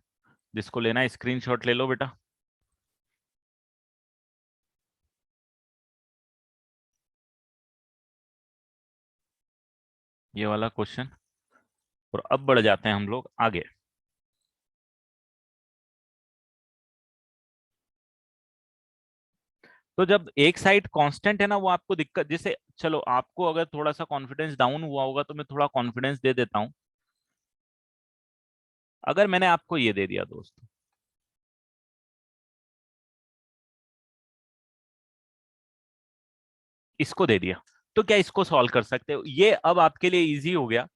जिसको लेना है स्क्रीनशॉट ले लो बेटा। ये वाला क्वेश्चन, और अब बढ़ जाते हैं हम लोग आगे। तो जब एक साइड कांस्टेंट है ना, वो आपको दिक्कत, जैसे चलो आपको अगर थोड़ा सा कॉन्फिडेंस डाउन हुआ होगा तो मैं थोड़ा कॉन्फिडेंस दे देता हूं। अगर मैंने आपको ये दे दिया दोस्त, इसको दे दिया, तो क्या इसको सॉल्व कर सकते हो? ये अब आपके लिए इजी हो गया।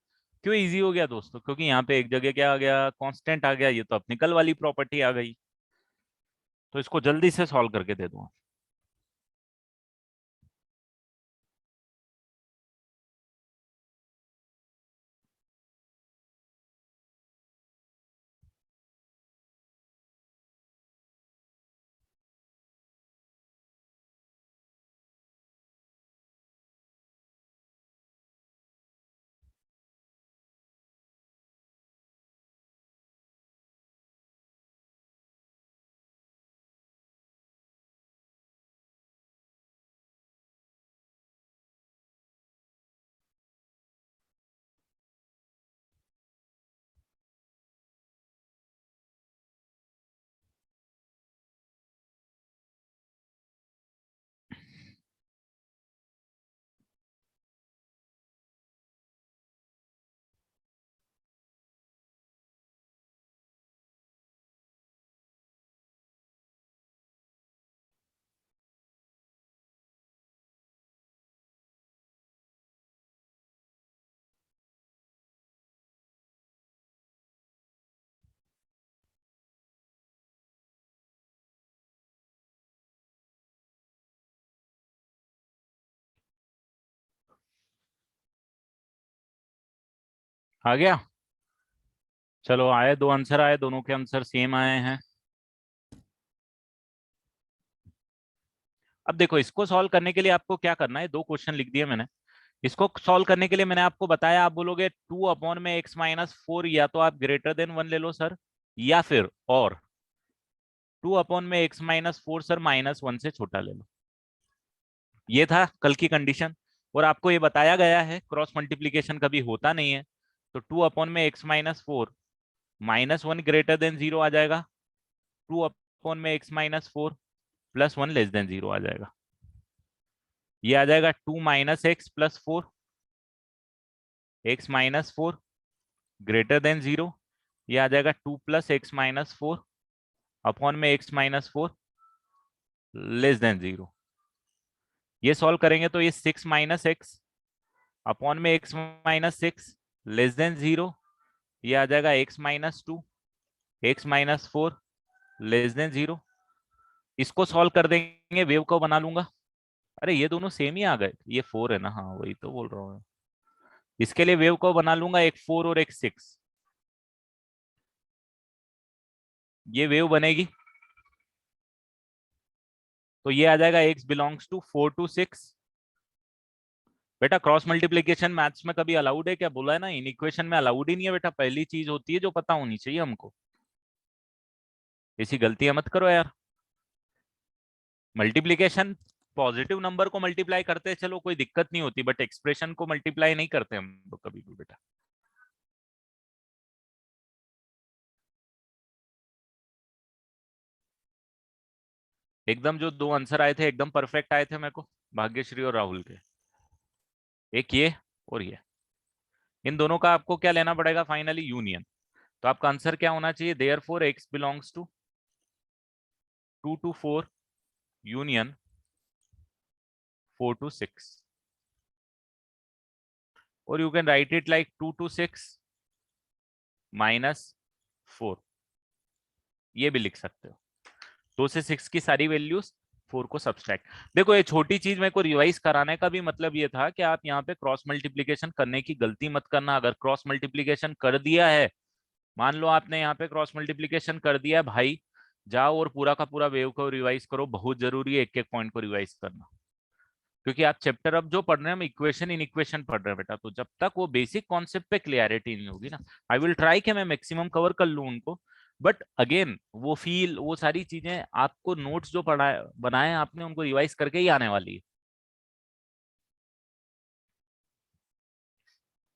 क्यों इजी हो गया दोस्तों? क्योंकि यहाँ पे एक जगह क्या आ गया, कांस्टेंट आ गया, ये तो अपनी कल वाली प्रॉपर्टी आ गई। तो इसको जल्दी से सॉल्व करके दे दूंगा। आ गया? चलो आए, दो आंसर आए, दोनों के आंसर सेम आए हैं। अब देखो, इसको सॉल्व करने के लिए आपको क्या करना है, दो क्वेश्चन लिख दिए मैंने। इसको सॉल्व करने के लिए मैंने आपको बताया, आप बोलोगे 2/(x-4), या तो आप ग्रेटर देन 1 ले लो सर, या फिर और 2/(x-4) सर -1 से छोटा ले लो। ये था कल की कंडीशन। और आपको ये बताया गया है क्रॉस मल्टीप्लीकेशन कभी होता नहीं है, तो 2/(x-4) -1 ग्रेटर देन 0 आ जाएगा, 2/(x-4) +1 लेस देन 0 आ जाएगा। ये आ जाएगा 2 - x + 4, x-4 ग्रेटर देन 0। ये आ जाएगा 2 + x-4 अपॉन में x-4 लेस देन 0। ये सॉल्व करेंगे तो ये 6 - x अपॉन में x-6 लेस देन 0। ये आ जाएगा x-2 x-4 लेस देन 0। इसको सॉल्व कर देंगे, वेव को बना लूंगा। अरे ये दोनों सेम ही आ गए, ये 4 है ना, हाँ वही तो बोल रहा हूँ। इसके लिए वेव को बना लूंगा, एक 4 और एक 6। ये वेव बनेगी, तो ये आ जाएगा x बिलोंग्स टू 4 to 6। बेटा क्रॉस मल्टीप्लीकेशन मैथ्स में कभी अलाउड है क्या? बोला है ना, इन इक्वेशन में अलाउड ही नहीं है बेटा। पहली चीज होती है जो पता होनी चाहिए हमको, ऐसी गलतियां मत करो यार। मल्टीप्लीकेशन पॉजिटिव नंबर को मल्टीप्लाई करते हैं, चलो कोई दिक्कत नहीं होती, बट एक्सप्रेशन को मल्टीप्लाई नहीं करते हम लोग कभी भी बेटा। एकदम जो दो आंसर आए थे एकदम परफेक्ट आए थे मेरे को, भाग्यश्री और राहुल के, एक ये और ये। इन दोनों का आपको क्या लेना पड़ेगा फाइनली? यूनियन। तो आपका आंसर क्या होना चाहिए? Therefore x belongs to 2 to 4 union 4 to 6, or you can write it like 2 to 6 minus 4, ये भी लिख सकते हो। 2 से 6 की सारी वैल्यूज, 4 को सब्सट्रैक्ट। देखो ये छोटी चीज मेरे को रिवाइज कराने का भी मतलब ये था कि आप यहाँ पे क्रॉस मल्टीप्लीकेशन करने की गलती मत करना। अगर क्रॉस मल्टीप्लीकेशन कर दिया है, मान लो आपने यहाँ पे क्रॉस मल्टीप्लीकेशन कर दिया है भाई, जाओ और पूरा का पूरा वेव को रिवाइज करो। बहुत जरूरी है एक एक पॉइंट को रिवाइज करना, क्योंकि आप चैप्टर अब जो पढ़ रहे हैं, हम इक्वेशन इन इक्वेशन पढ़ रहे हैं बेटा। तो जब तक वो बेसिक कॉन्सेप्ट पे क्लियरिटी नहीं होगी ना, आई विल ट्राई कि मैं मैक्सिमम कवर कर लूँ उनको, बट अगेन वो फील, वो सारी चीजें आपको नोट्स जो पढ़ाए बनाए आपने उनको रिवाइज करके ही आने वाली है।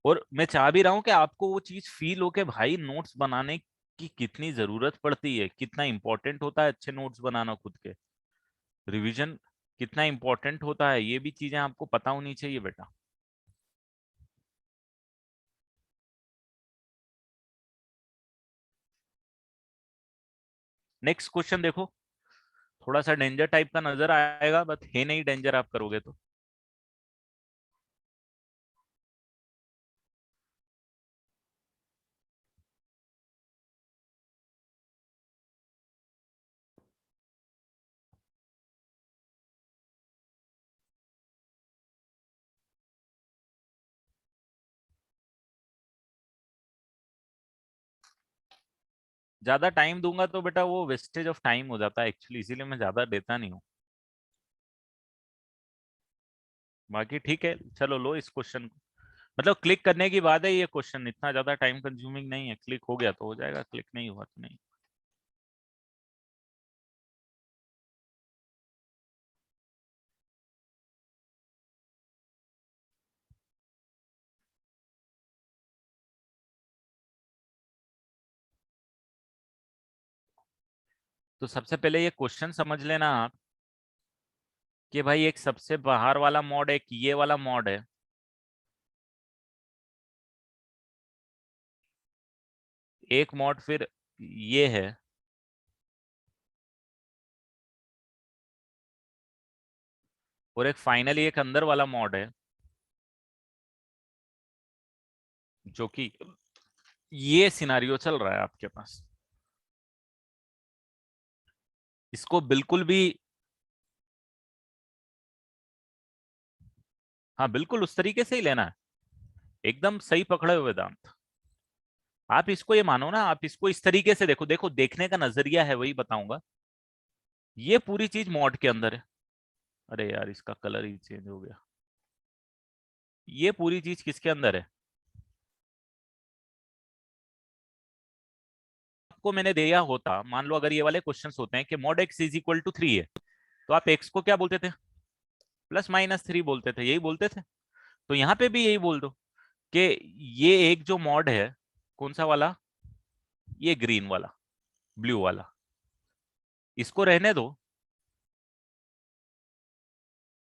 और मैं चाह भी रहा हूँ कि आपको वो चीज फील हो के भाई नोट्स बनाने की कितनी जरूरत पड़ती है, कितना इंपॉर्टेंट होता है अच्छे नोट्स बनाना, खुद के रिवीजन कितना इंपॉर्टेंट होता है, ये भी चीजें आपको पता होनी चाहिए बेटा। नेक्स्ट क्वेश्चन देखो, थोड़ा सा डेंजर टाइप का नजर आएगा, बट है नहीं डेंजर आप करोगे तो। ज्यादा टाइम दूंगा तो बेटा वो वेस्टेज ऑफ टाइम हो जाता है एक्चुअली, इसीलिए मैं ज्यादा देता नहीं हूँ। बाकी ठीक है, चलो लो इस क्वेश्चन को। मतलब क्लिक करने की बात है, ये क्वेश्चन इतना ज्यादा टाइम कंज्यूमिंग नहीं है, क्लिक हो गया तो हो जाएगा, क्लिक नहीं हुआ तो नहीं। तो सबसे पहले ये क्वेश्चन समझ लेना आप कि भाई एक सबसे बाहर वाला मॉड है, एक ये वाला मॉड है, एक मॉड फिर ये है, और एक फाइनली एक अंदर वाला मॉड है, जो कि ये सिनारियो चल रहा है आपके पास। इसको बिल्कुल भी, हाँ बिल्कुल उस तरीके से ही लेना है, एकदम सही पकड़े हुए वेदांत। आप इसको ये मानो ना, आप इसको इस तरीके से देखो, देखो देखने का नजरिया है वही बताऊंगा। ये पूरी चीज मॉड के अंदर है, अरे यार इसका कलर ही चेंज हो गया। ये पूरी चीज किसके अंदर है? आपको मैंने दिया होता, मान लो अगर ये वाले क्वेश्चंस होते हैं कि mod x is equal to 3 है, तो आप एक्स को क्या बोलते थे? +-3 बोलते थे, यही बोलते थे। तो यहाँ पे भी यही बोल दो कि ये एक जो मॉड है, कौन सा वाला, ये ग्रीन वाला, ब्लू वाला, इसको रहने दो,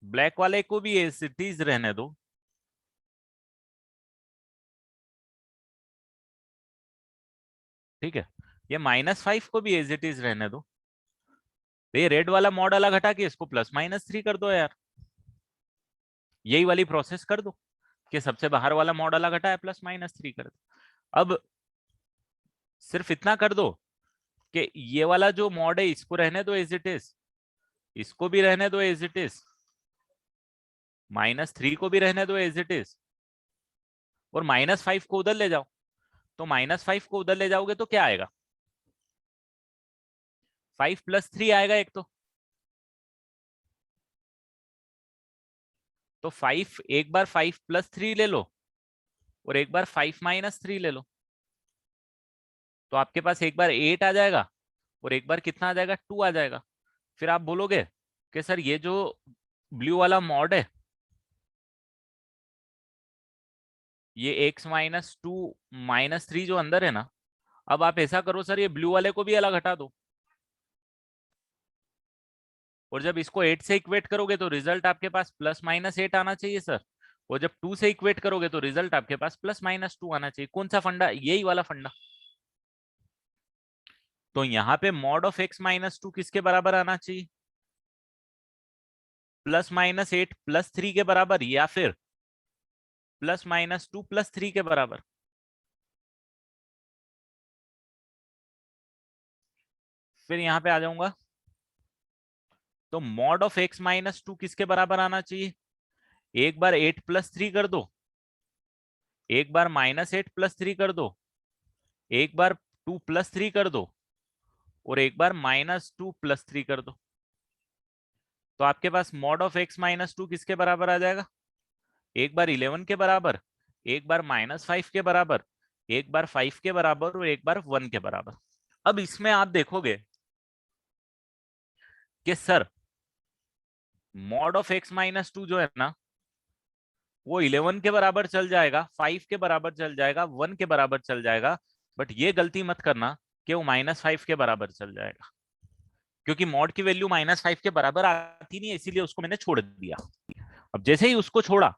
ब्लैक वाले को भी एज इट इज रहने दो, ठीक है। ये -5 को भी एज इट इज रहने दो। तो ये रेड वाला मॉड अलग हटा के इसको +-3 कर दो यार, यही वाली प्रोसेस कर दो कि सबसे बाहर वाला मॉड अलग हटाया, +-3 कर दो। अब सिर्फ इतना कर दो कि ये वाला जो मॉड है इसको रहने दो एज इट इज, इसको भी रहने दो एज इट इज, -3 को भी रहने दो एज इट इज, और -5 को उधर ले जाओ। तो -5 को उधर ले जाओगे तो क्या आएगा? 5+3 आएगा एक तो 5, एक बार 5+3 ले लो, और एक बार 5-3 ले लो, तो आपके पास एक बार 8 आ जाएगा, और एक बार कितना आ जाएगा? 2 आ जाएगा। फिर आप बोलोगे कि सर ये जो ब्लू वाला मॉड है, ये x-2 -3 जो अंदर है ना, अब आप ऐसा करो सर, ये ब्लू वाले को भी अलग हटा दो, और जब इसको 8 से इक्वेट करोगे तो रिजल्ट आपके पास +-8 आना चाहिए सर, और जब 2 से इक्वेट करोगे तो रिजल्ट आपके पास +-2 आना चाहिए। कौन सा फंडा? यही वाला फंडा। तो यहाँ पे मॉड ऑफ x-2 किसके बराबर आना चाहिए? +-8 + 3 के बराबर, या फिर +-2 + 3 के बराबर। फिर यहां पे आ जाऊंगा, तो मॉड ऑफ x-2 किसके बराबर आना चाहिए? एक बार 8 + 3 कर दो, एक बार -8 + 3 कर दो, एक बार 2 + 3 कर दो, और एक बार -2 + 3 कर दो। तो आपके पास मॉड ऑफ x-2 किसके बराबर आ जाएगा? एक बार 11 के बराबर, एक बार -5 के बराबर, एक बार 5 के बराबर, और एक बार 1 के बराबर। अब इसमें आप देखोगे कि सर मॉड ऑफ x-2 जो है ना, वो 11 के बराबर चल जाएगा, 5 के बराबर चल जाएगा, 1 के बराबर चल जाएगा, बट ये गलती मत करना कि वो -5 के बराबर चल जाएगा, क्योंकि मॉड की वैल्यू -5 के बराबर आती नहीं है, इसीलिए उसको मैंने छोड़ दिया। अब जैसे ही उसको छोड़ा,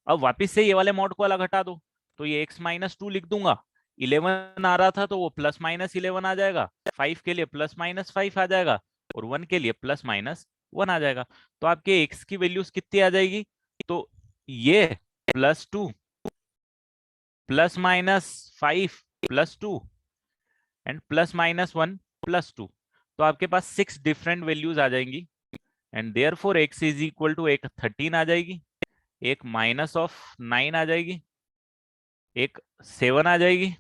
अब वापिस से ये वाले मॉड को अलग हटा दो, तो ये x-2 लिख दूंगा। 11 आ रहा था तो वो +-11 आ जाएगा, 5 के लिए +-5 आ जाएगा, और 1 के लिए +-1 आ जाएगा। तो आपके x की वैल्यूज कितनी आ जाएगी? तो ये +2 +-5 +2 एंड +-1 +2, तो आपके पास 6 डिफरेंट वैल्यूज आ जाएंगी, and therefore x is equal to एक 13 आ जाएगी, एक -9 आ जाएगी, एक 7 आ जाएगी,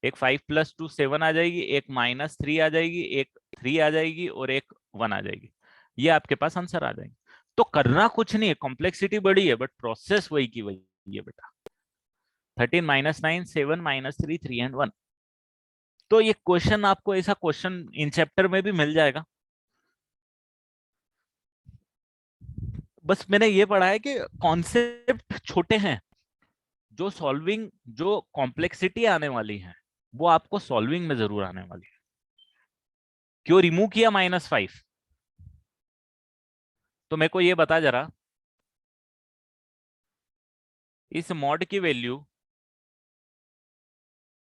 एक 5 + 2 7 आ जाएगी, एक -3 आ जाएगी, एक 3 आ जाएगी, और एक 1 आ जाएगी। ये आपके पास आंसर आ जाएंगे। तो करना कुछ नहीं है, कॉम्प्लेक्सिटी बड़ी है बट प्रोसेस वही की वही है बेटा। 13 -9 7 -3 3 एंड 1। तो ये क्वेश्चन आपको, ऐसा क्वेश्चन इन चैप्टर में भी मिल जाएगा। बस मैंने ये पढ़ा है कि कॉन्सेप्ट छोटे हैं, जो कॉम्प्लेक्सिटी आने वाली है वो आपको सॉल्विंग में जरूर आने वाली है। क्यों रिमूव किया -5? तो मेरे को ये बता जरा, इस मॉड की वैल्यू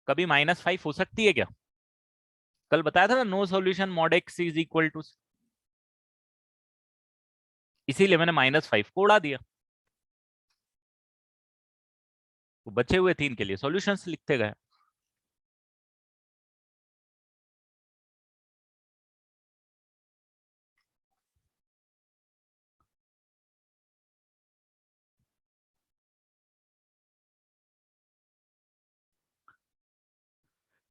कभी -5 हो सकती है क्या? कल बताया था ना, no solution mod x is equal to, इसीलिए मैंने -5 को उड़ा दिया, तो बचे हुए 3 के लिए सॉल्यूशंस लिखते गए।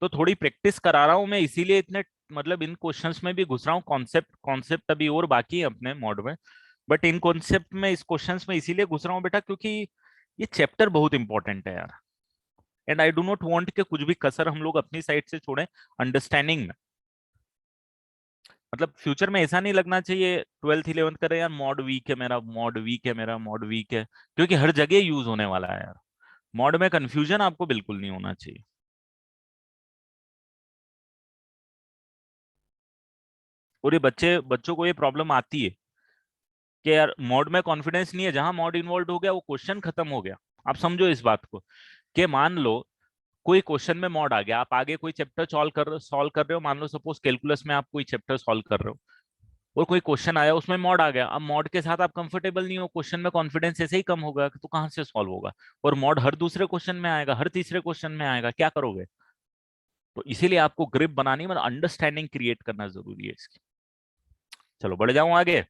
तो थोड़ी प्रैक्टिस करा रहा हूं मैं, इसीलिए इतने मतलब इन क्वेश्चंस में भी घुस रहा हूँ। कॉन्सेप्ट कॉन्सेप्ट अभी और बाकी है अपने मॉड में, बट इन कॉन्सेप्ट में, इस क्वेश्चंस में इसीलिए घुस रहा हूँ बेटा, क्योंकि ये चैप्टर बहुत इंपॉर्टेंट है यार, and I do not want कि कुछ भी कसर हम लोग अपनी साइड से छोड़ें अंडरस्टैंडिंग में। मतलब फ्यूचर में ऐसा नहीं लगना चाहिए 12th 11th करे यार मॉड वीक है मेरा, मॉड वीक है मेरा, मॉड वीक है, क्योंकि हर जगह यूज होने वाला है यार। मॉड में कंफ्यूजन आपको बिल्कुल नहीं होना चाहिए। और ये बच्चों को ये प्रॉब्लम आती है कि यार मॉड में कॉन्फिडेंस नहीं है, जहां मॉड इन्वॉल्व हो गया वो क्वेश्चन खत्म हो गया। आप समझो इस बात को, कि मान लो कोई क्वेश्चन में मॉड आ गया, आप आगे कोई चैप्टर सॉल्व कर रहे हो, मान लो सपोज कैलकुलस में आप कोई चैप्टर सॉल्व कर रहे हो, और कोई क्वेश्चन आया उसमें मॉड आ गया। अब मॉड के साथ आप कंफर्टेबल नहीं हो, क्वेश्चन में कॉन्फिडेंस ऐसे ही कम होगा, तो कहाँ से सॉल्व होगा? और मॉड हर दूसरे क्वेश्चन में आएगा, हर तीसरे क्वेश्चन में आएगा, क्या करोगे? तो इसीलिए आपको ग्रिप बनानी, मतलब अंडरस्टैंडिंग क्रिएट करना जरूरी है इसकी। चलो बढ़ जाऊं आगे।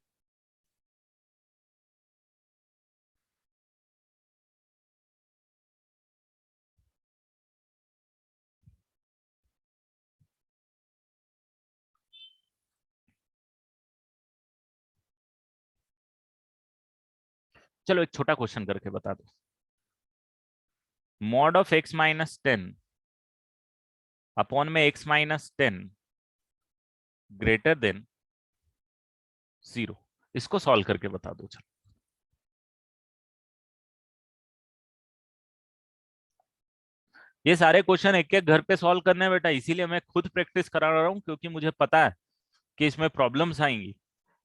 चलो एक छोटा क्वेश्चन करके बता दो। मॉड ऑफ x-10 अपॉन में x-10 ग्रेटर देन 0, इसको सॉल्व करके बता दो। चलो ये सारे क्वेश्चन एक एक घर पे सॉल्व करने हैं बेटा, इसीलिए मैं खुद प्रैक्टिस करा रहा हूँ, क्योंकि मुझे पता है कि इसमें प्रॉब्लम्स आएंगी।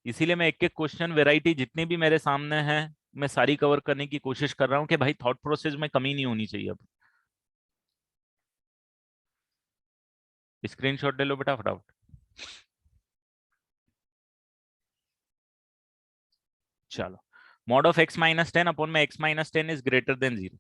इसीलिए मैं एक एक क्वेश्चन वेराइटी जितनी भी मेरे सामने है, मैं सारी कवर करने की कोशिश कर रहा हूँ कि भाई थॉट प्रोसेस में कमी नहीं होनी चाहिए। अब स्क्रीनशॉट ले लो बेटा फटाफट। चलो, mod of x minus 10 upon में x minus 10 is greater than 0।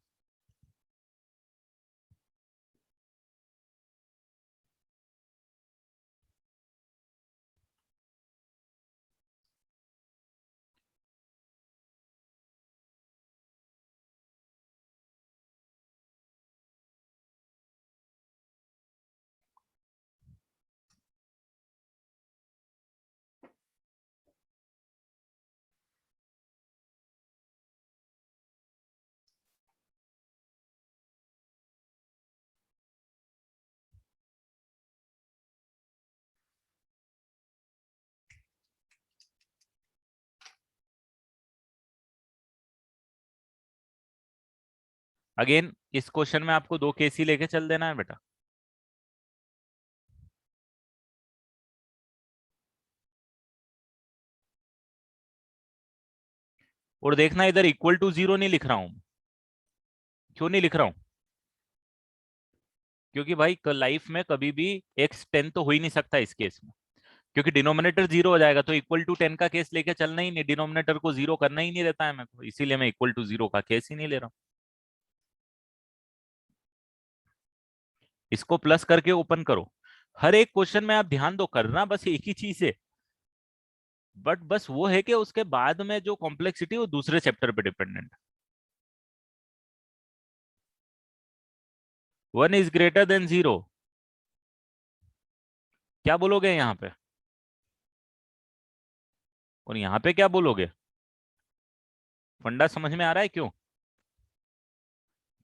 Again इस क्वेश्चन में आपको 2 केस ही लेके चल देना है बेटा। और देखना इधर इक्वल टू 0 नहीं लिख रहा हूं। क्यों नहीं लिख रहा हूं? क्योंकि भाई लाइफ में कभी भी x 10 तो हो ही नहीं सकता इस केस में, क्योंकि डिनोमिनेटर 0 हो जाएगा, तो इक्वल टू 10 का केस लेके चलना ही नहीं, डिनोमिनेटर को 0 करना ही नहीं रहता है मेरे को, इसीलिए मैं इक्वल टू 0 का केस ही नहीं ले रहा हूं। इसको प्लस करके ओपन करो। हर एक क्वेश्चन में आप ध्यान दो, करना बस एक ही चीज है, बट बस वो है कि उसके बाद में जो कॉम्प्लेक्सिटी वो दूसरे चैप्टर पे डिपेंडेंट है। 1 इज ग्रेटर देन 0, क्या बोलोगे यहाँ पे? और यहाँ पे क्या बोलोगे? फंडा समझ में आ रहा है क्यों?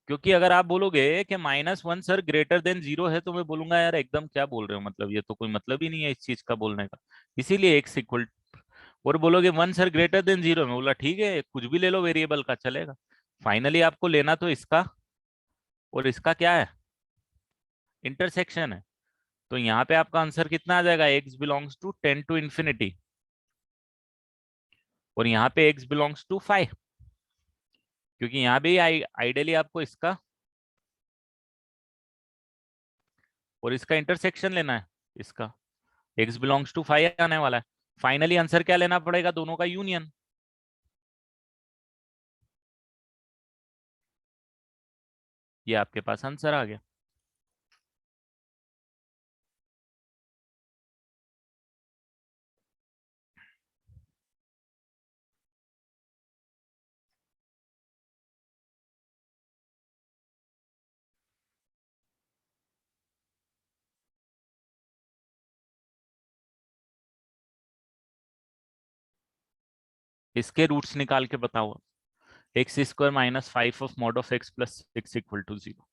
क्योंकि अगर आप बोलोगे कि -1 सर ग्रेटर देन 0 है, तो मैं बोलूंगा यार एकदम क्या बोल रहे हो, मतलब ये तो कोई मतलब ही नहीं है इस चीज का बोलने का, इसीलिए एक्स इक्वल। और बोलोगे 1 सर ग्रेटर देन 0, मैं बोला ठीक है कुछ भी ले लो वेरिएबल का चलेगा। फाइनली आपको लेना तो इसका और इसका क्या है, इंटरसेक्शन है। तो यहाँ पे आपका आंसर कितना आ जाएगा, x belongs to 10 to infinity, और यहाँ पे x बिलोंग्स टू 5, क्योंकि यहाँ भी आइडियली आपको इसका और इसका इंटरसेक्शन लेना है, इसका x बिलोंग्स टू 5 आने वाला है। फाइनली आंसर क्या लेना पड़ेगा, दोनों का यूनियन। ये आपके पास आंसर आ गया। इसके रूट्स निकाल के बताओ। X square minus 5 of mod of x plus 6 equal to 0।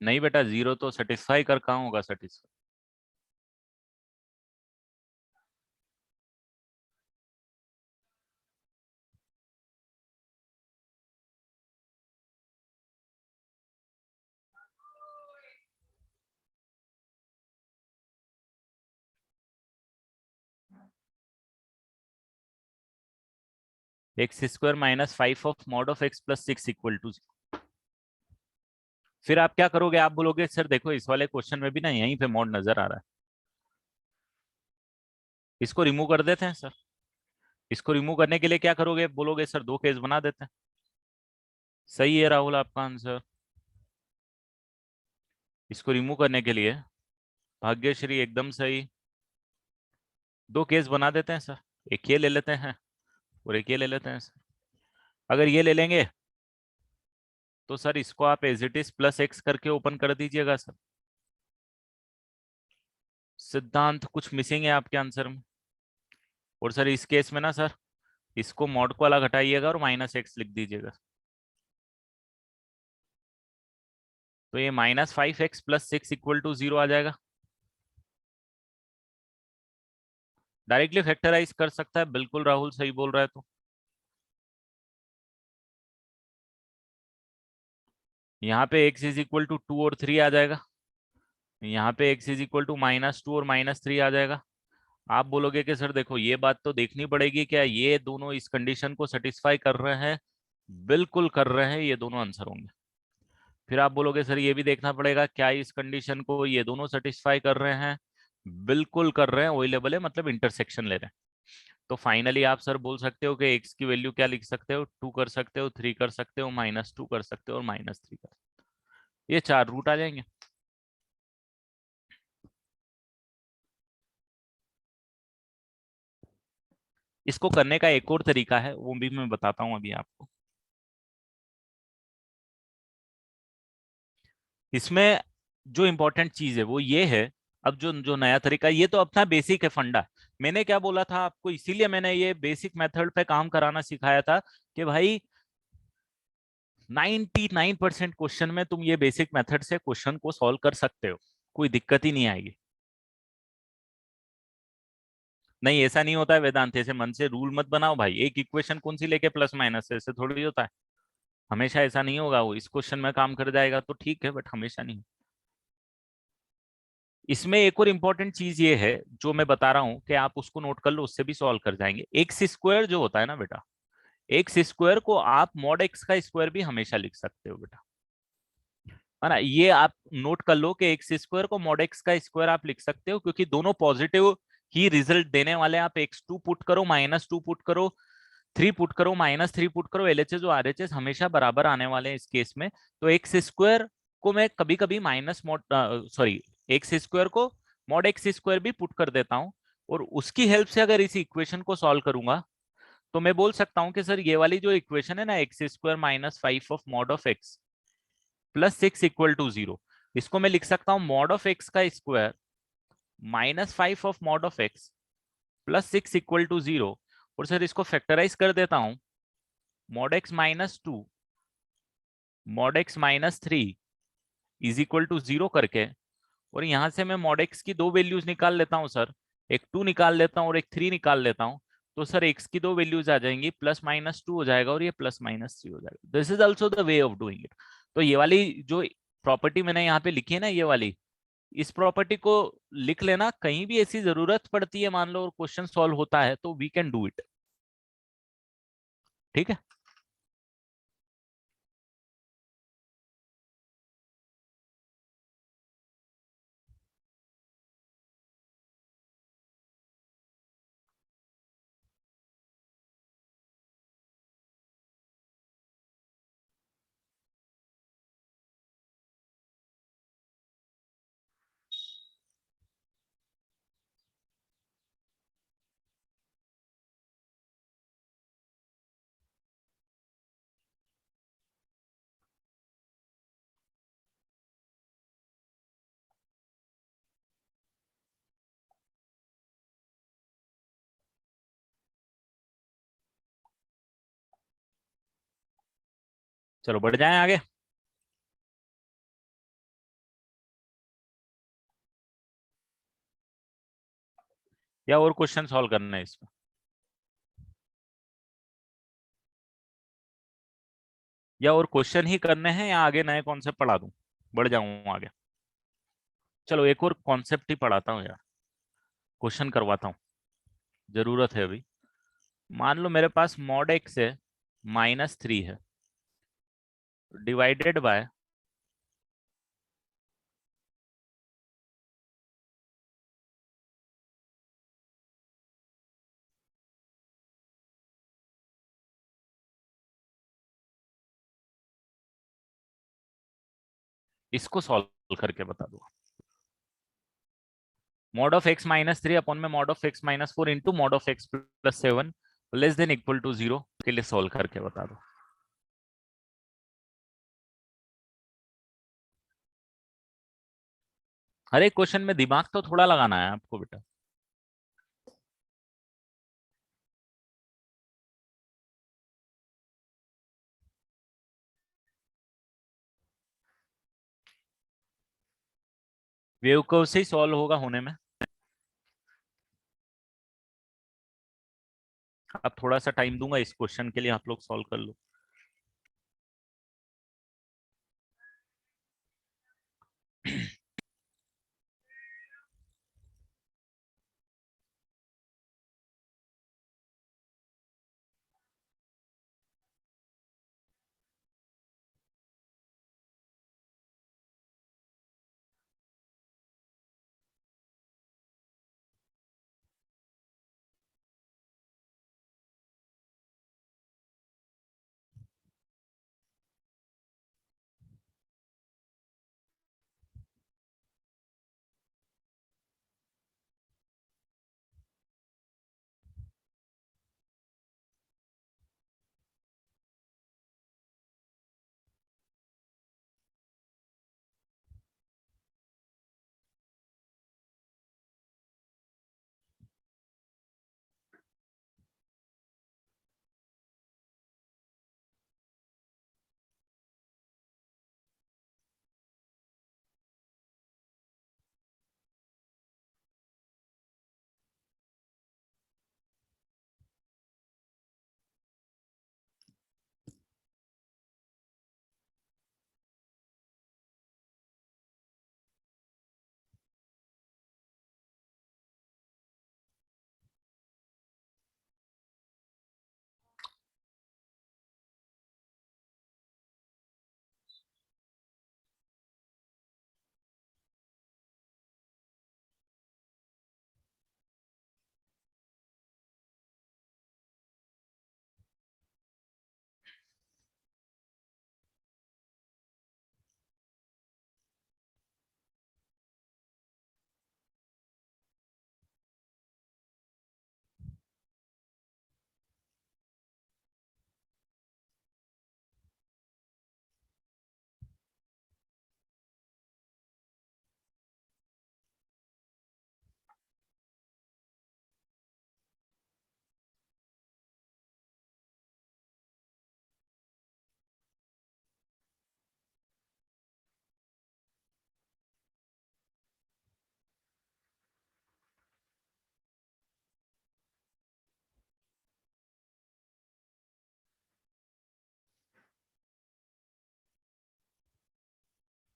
नहीं बेटा, 0 तो सेटिस्फाई कर कहाँ होगा satisfy. X square minus 5 of mod of x plus 6 equal to. फिर आप क्या करोगे, आप बोलोगे सर देखो इस वाले क्वेश्चन में भी ना यहीं पे मॉड नजर आ रहा है, इसको रिमूव कर देते हैं सर। इसको रिमूव करने के लिए क्या करोगे, बोलोगे सर 2 केस बना देते हैं। सही है राहुल आपका आंसर। इसको रिमूव करने के लिए भाग्यश्री एकदम सही, 2 केस बना देते हैं सर। एक ये ले लेते हैं और एक ये ले लेते हैं सर। अगर ये ले लेंगे तो सर इसको आप as it is plus x करके ओपन कर दीजिएगा सर। सिद्धांत कुछ मिसिंग है आपके आंसर में। और सर इस केस में ना सर इसको मॉड को अलग हटाइएगा और माइनस एक्स लिख दीजिएगा। तो ये -5x + 6 = 0 आ जाएगा। डायरेक्टली फैक्टराइज कर सकता है, बिल्कुल राहुल सही बोल रहा है। तो यहाँ पे x = 2 और 3 आ जाएगा, यहाँ पे x = -2 और -3 आ जाएगा। आप बोलोगे कि सर देखो ये बात तो देखनी पड़ेगी, क्या ये दोनों इस कंडीशन को सेटिस्फाई कर रहे हैं? बिल्कुल कर रहे हैं, ये दोनों आंसर होंगे। फिर आप बोलोगे सर ये भी देखना पड़ेगा क्या इस कंडीशन को ये दोनों सेटिस्फाई कर रहे हैं? बिल्कुल कर रहे हैं, वही लेवल है, मतलब इंटरसेक्शन ले रहे हैं। तो फाइनली आप सर बोल सकते हो कि x की वैल्यू क्या लिख सकते हो? 2 कर सकते हो, 3 कर सकते हो, -2 कर सकते हो और -3 कर सकते हो। ये 4 रूट आ जाएंगे। इसको करने का एक और तरीका है, वो भी मैं बताता हूँ अभी आपको। इसमें जो इंपॉर्टेंट चीज है वो ये है, अब जो जो नया तरीका है, ये तो अपना बेसिक है, फंडा। मैंने क्या बोला था आपको, इसीलिए मैंने ये बेसिक मेथड पे काम कराना सिखाया था कि भाई 99% क्वेश्चन में तुम ये बेसिक मेथड से क्वेश्चन को सॉल्व कर सकते हो, कोई दिक्कत ही नहीं आएगी। नहीं, ऐसा नहीं होता है वेदांत, ऐसे मन से रूल मत बनाओ भाई, एक इक्वेशन कौन सी लेके प्लस माइनस है, ऐसे थोड़ी होता है। हमेशा ऐसा नहीं होगा, वो इस क्वेश्चन में काम कर जाएगा तो ठीक है, बट हमेशा नहीं। इसमें एक और इम्पोर्टेंट चीज ये है जो मैं बता रहा हूं कि आप उसको नोट कर लो, उससे भी सॉल्व कर जाएंगे। एक्स स्क्वायर जो होता है ना बेटा, एक्स स्क्वायर को आप मॉड एक्स का स्क्वायर भी हमेशा लिख सकते हो बेटा, है ना। ये आप नोट कर लो कि एक्स स्क्वायर को मॉड एक्स का स्क्वायर आप लिख सकते हो, क्योंकि दोनों पॉजिटिव ही रिजल्ट देने वाले हैं। आप x2 पुट करो, -2 पुट करो, 3 पुट करो, -3 पुट करो, एलएचएस और आरएचएस हमेशा बराबर आने वाले हैं इस केस में। तो एक्स स्क्वायर को मैं कभी कभी minus mod, sorry, x square को मॉड एक्स स्क्वायर भी पुट कर देता हूँ, और उसकी हेल्प से अगर इस इक्वेशन को सॉल्व करूंगा तो मैं बोल सकता हूँ कि सर ये वाली जो इक्वेशन है ना, x² -5 of mod of x + 6 = 0, इसको मैं लिख सकता हूँ मॉड ऑफ x का square -5 of mod of x + 6 = 0। और सर इसको फैक्टराइज कर देता हूँ, मॉड x -2 मॉड x -3 = 0 करके, और यहां से मैं मॉड x की दो वैल्यूज निकाल लेता हूं सर, एक 2 निकाल लेता हूं और एक 3 निकाल लेता हूं। तो सर x की दो वैल्यूज आ जाएंगी, +-2 हो जाएगा और ये +-3 हो जाएगा। This is also the way of doing it. तो ये वाली जो प्रॉपर्टी मैंने यहाँ पे लिखी है ना, ये वाली, इस प्रॉपर्टी को लिख लेना, कहीं भी ऐसी जरूरत पड़ती है मान लो और क्वेश्चन सॉल्व होता है तो वी कैन डू इट। ठीक है। चलो बढ़ जाएं आगे। या और क्वेश्चन सॉल्व करना है इसमें? या और क्वेश्चन ही करने हैं या आगे नए कॉन्सेप्ट पढ़ा दूं? बढ़ जाऊं आगे। चलो एक और कॉन्सेप्ट ही पढ़ाता हूँ यार, क्वेश्चन करवाता हूँ, जरूरत है अभी। मान लो मेरे पास मॉड एक्स है, -3 है, डिवाइडेड बाय, इसको सॉल्व करके बता दो। मॉड ऑफ x -3 अपॉन में mod of x -4 into mod of x +7 < 0 के लिए सॉल्व करके बता दो। हर एक क्वेश्चन में दिमाग तो थोड़ा लगाना है आपको बेटा। वेव कर्व से ही सॉल्व होगा होने में। अब थोड़ा सा टाइम दूंगा इस क्वेश्चन के लिए, आप लोग सॉल्व कर लो।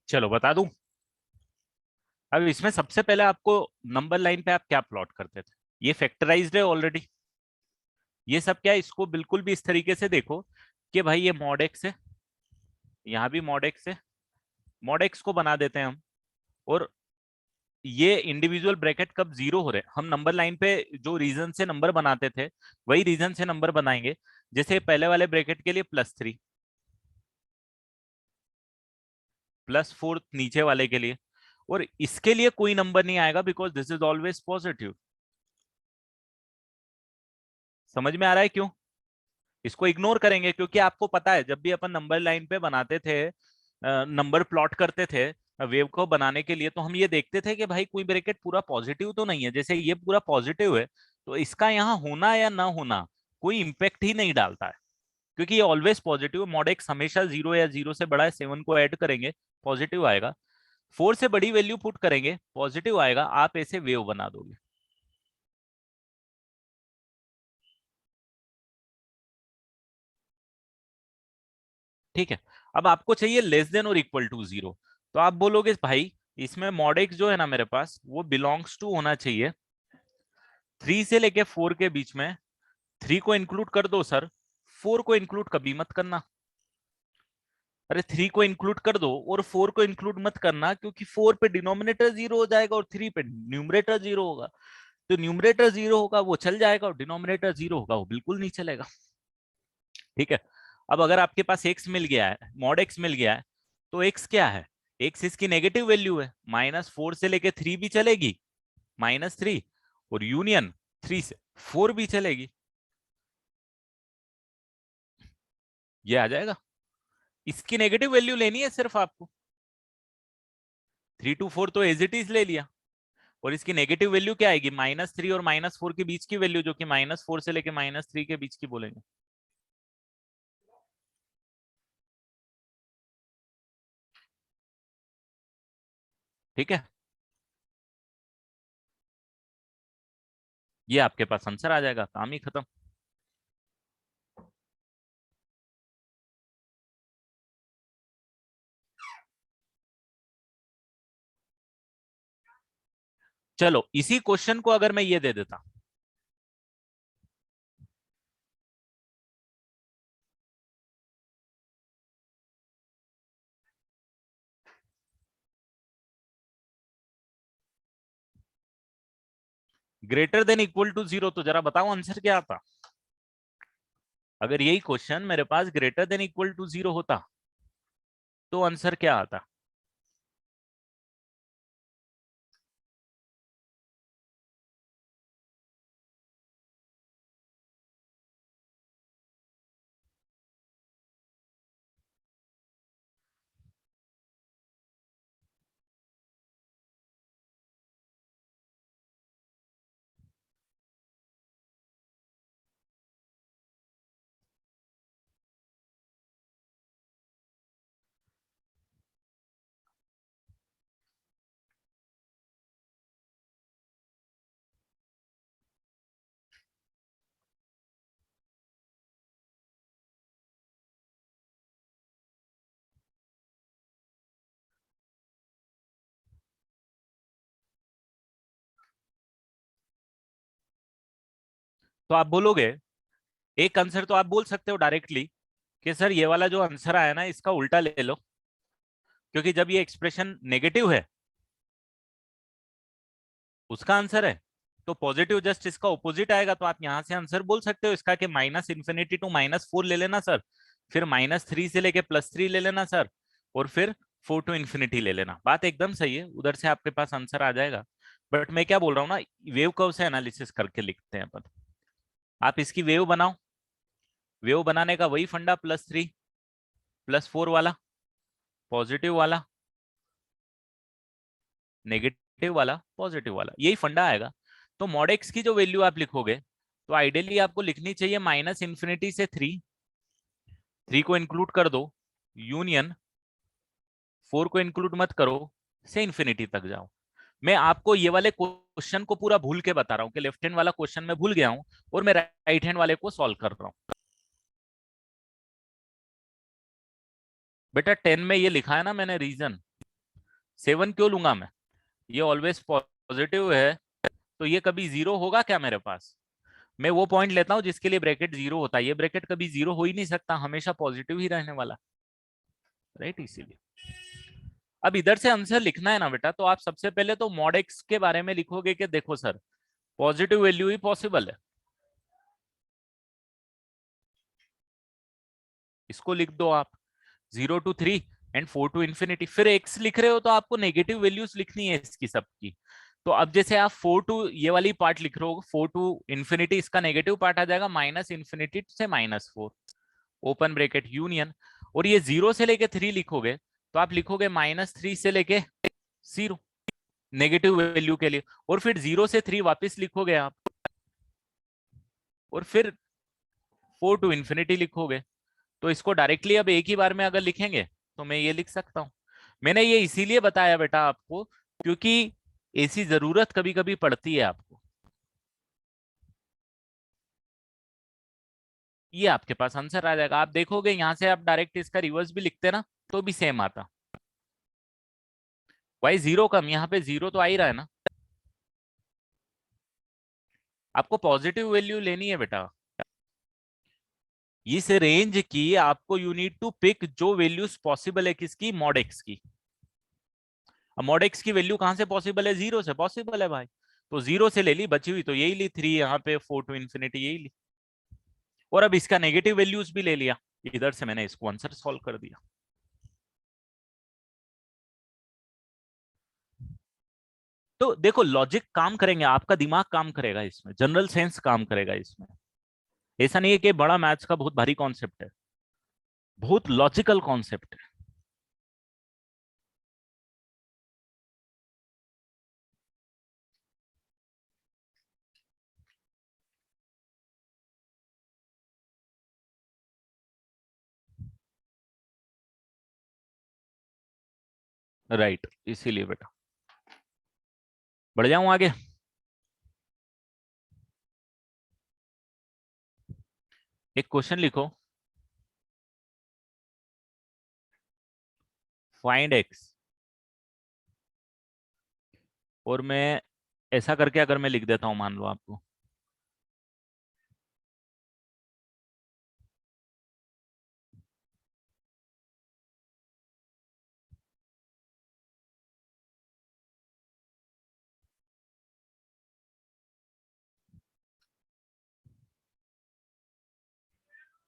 चलो बता दूं। अब इसमें सबसे पहले आपको नंबर लाइन पे आप क्या प्लॉट करते थे? ये फैक्टराइज्ड है ऑलरेडी। ये सब क्या है, इसको बिल्कुल भी इस तरीके से देखो कि भाई ये मॉड एक्स है, यहाँ भी मॉड एक्स है। मॉड एक्स को बना देते हैं हम। और ये इंडिविजुअल ब्रैकेट कब जीरो हो रहे हैं, हम नंबर लाइन पे जो रीजन से नंबर बनाते थे वही रीजन से नंबर बनाएंगे। जैसे पहले वाले ब्रैकेट के लिए +3, +4 नीचे वाले के लिए। और इसके लिए कोई नंबर नहीं आएगा because this is always positive. समझ में आ रहा है क्यों? इसको इग्नोर करेंगे क्योंकि आपको पता है जब भी अपन नंबर लाइन पे बनाते थे, नंबर प्लॉट करते थे वेव को बनाने के लिए, तो हम ये देखते थे कि भाई कोई ब्रैकेट पूरा पॉजिटिव तो नहीं है। जैसे ये पूरा पॉजिटिव है तो इसका यहाँ होना या ना होना कोई इंपैक्ट ही नहीं डालता है, क्योंकि ये ऑलवेज पॉजिटिव। मॉड एक्स हमेशा 0 या 0 से बड़ा है 7 को ऐड करेंगे पॉजिटिव आएगा। 4 से बड़ी वैल्यू पुट करेंगे पॉजिटिव आएगा। आप ऐसे वेव बना दोगे। ठीक है। अब आपको चाहिए लेस देन और इक्वल टू 0। तो आप बोलोगे भाई इसमें मॉड एक्स जो है ना मेरे पास वो बिलोंग्स टू होना चाहिए 3 से लेके 4 के बीच में। 3 को इंक्लूड कर दो सर, 4 को इंक्लूड कभी मत करना। अरे 3 को इंक्लूड कर दो और 4 को इंक्लूड मत करना, क्योंकि 4 पे डिनोमिनेटर 0 हो जाएगा और 3 पे न्यूमरेटर 0 होगा। तो न्यूमरेटर 0 होगा वो चल जाएगा और डिनोमिनेटर 0 होगा वो बिल्कुल नहीं चलेगा। ठीक है। अब अगर आपके पास एक्स मिल गया है, मॉड एक्स मिल गया है, तो एक्स क्या है? एक्स इसकी नेगेटिव वैल्यू है। -4 से लेके 3 भी चलेगी, -3, और यूनियन 3 से 4 भी चलेगी। ये आ जाएगा। इसकी नेगेटिव वैल्यू लेनी है सिर्फ आपको। 3 to 4 तो एज इट इज ले लिया। और इसकी नेगेटिव वैल्यू क्या आएगी? -3 और -4 के बीच की वैल्यू, जो कि -4 से लेके -3 के बीच की बोलेंगे। ठीक है। ये आपके पास आंसर आ जाएगा, काम ही खत्म। चलो इसी क्वेश्चन को अगर मैं ये दे देता, greater than equal to zero, तो जरा बताओ आंसर क्या आता। अगर यही क्वेश्चन मेरे पास greater than equal to zero होता तो आंसर क्या आता। तो आप बोलोगे, एक आंसर तो आप बोल सकते हो डायरेक्टली कि सर ये वाला जो आंसर आया ना इसका उल्टा ले लो, क्योंकि जब ये एक्सप्रेशन नेगेटिव है उसका आंसर है, तो पॉजिटिव जस्ट इसका ऑपोजिट आएगा। तो आप यहां से आंसर बोल सकते हो इसका कि माइनस इन्फिनिटी टू -4 ले लेना सर, फिर -3 से लेके +3 ले लेना सर, और फिर 4 टू इन्फिनिटी ले लेना। बात एकदम सही है, उधर से आपके पास आंसर आ जाएगा। बट मैं क्या बोल रहा हूँ ना, वेव कर्व से एनालिसिस करके लिखते हैं अपन। आप इसकी वेव बनाओ, वेव बनाने का वही फंडा, +3 +4 वाला, पॉजिटिव वाला, नेगेटिव वाला, पॉजिटिव वाला, यही फंडा आएगा। तो मॉड एक्स की जो वैल्यू आप लिखोगे तो आइडियली आपको लिखनी चाहिए -इन्फिनिटी से 3 को इंक्लूड कर दो, यूनियन 4 को इंक्लूड मत करो, से इन्फिनिटी तक जाओ। मैं आपको ये वाले क्वेश्चन को पूरा भूल के बता रहा हूँ कि लेफ्ट हैंड वाला क्वेश्चन मैं भूल गया हूँ और मैं राइट हैंड वाले को सॉल्व कर रहा हूँ। बेटा 10 में ये लिखा है ना मैंने रीजन, 7 क्यों लूंगा मैं, ये ऑलवेज पॉजिटिव है, तो ये कभी जीरो होगा क्या मेरे पास। मैं वो पॉइंट लेता हूं जिसके लिए ब्रैकेट जीरो होता है, ये ब्रैकेट कभी जीरो हो ही नहीं सकता, हमेशा पॉजिटिव ही रहने वाला, राइट। इसीलिए अब इधर से आंसर लिखना है ना बेटा, तो आप सबसे पहले तो मॉड एक्स के बारे में लिखोगे कि देखो सर पॉजिटिव वैल्यू ही पॉसिबल है, इसको लिख दो आप, 0 to 3 एंड 4 to इन्फिनिटी। फिर एक्स लिख रहे हो तो आपको नेगेटिव वैल्यूज लिखनी है इसकी सबकी। तो अब जैसे आप 4 टू ये वाली पार्ट लिख रहे हो, 4 to इन्फिनिटी, इसका नेगेटिव पार्ट आ जाएगा -इन्फिनिटी से -4, ओपन ब्रैकेट यूनियन। और ये 0 से लेके 3 लिखोगे तो आप लिखोगे -3 से लेके 0, नेगेटिव वैल्यू के लिए, और फिर 0 से 3 वापस लिखोगे आप, और फिर 4 to इन्फिनिटी लिखोगे। तो इसको डायरेक्टली अब एक ही बार में अगर लिखेंगे तो मैं ये लिख सकता हूं। मैंने ये इसीलिए बताया बेटा आपको क्योंकि ऐसी जरूरत कभी कभी पड़ती है आपको। ये आपके पास आंसर आ जाएगा, आप देखोगे यहां से आप डायरेक्ट इसका रिवर्स भी लिखते ना तो भी सेम आता। भाई जीरो कम, यहाँ पे जीरो तो आ ही रहा है ना। आपको पॉजिटिव वैल्यू लेनी है बेटा, इस रेंज की आपको यू नीड टू पिक जो वैल्यूज पॉसिबल है, किसकी, मॉड एक्स की। अब मॉड एक्स की वैल्यू कहां से पॉसिबल है, जीरो से पॉसिबल है भाई, तो जीरो से ले ली, बची हुई तो यही ली 3, यहाँ पे 4 to इन्फिनिटी यही ली, और अब इसका नेगेटिव वैल्यूज भी ले लिया, इधर से मैंने इसको आंसर सॉल्व कर दिया। तो देखो लॉजिक काम करेंगे, आपका दिमाग काम करेगा इसमें, जनरल सेंस काम करेगा इसमें। ऐसा नहीं है कि बड़ा मैथ्स का बहुत भारी कॉन्सेप्ट है, बहुत लॉजिकल कॉन्सेप्ट है। राइट, इसीलिए बेटा बढ़ जाऊं आगे। एक क्वेश्चन लिखो, फाइंड एक्स, और मैं ऐसा करके अगर मैं लिख देता हूं, मान लो आपको,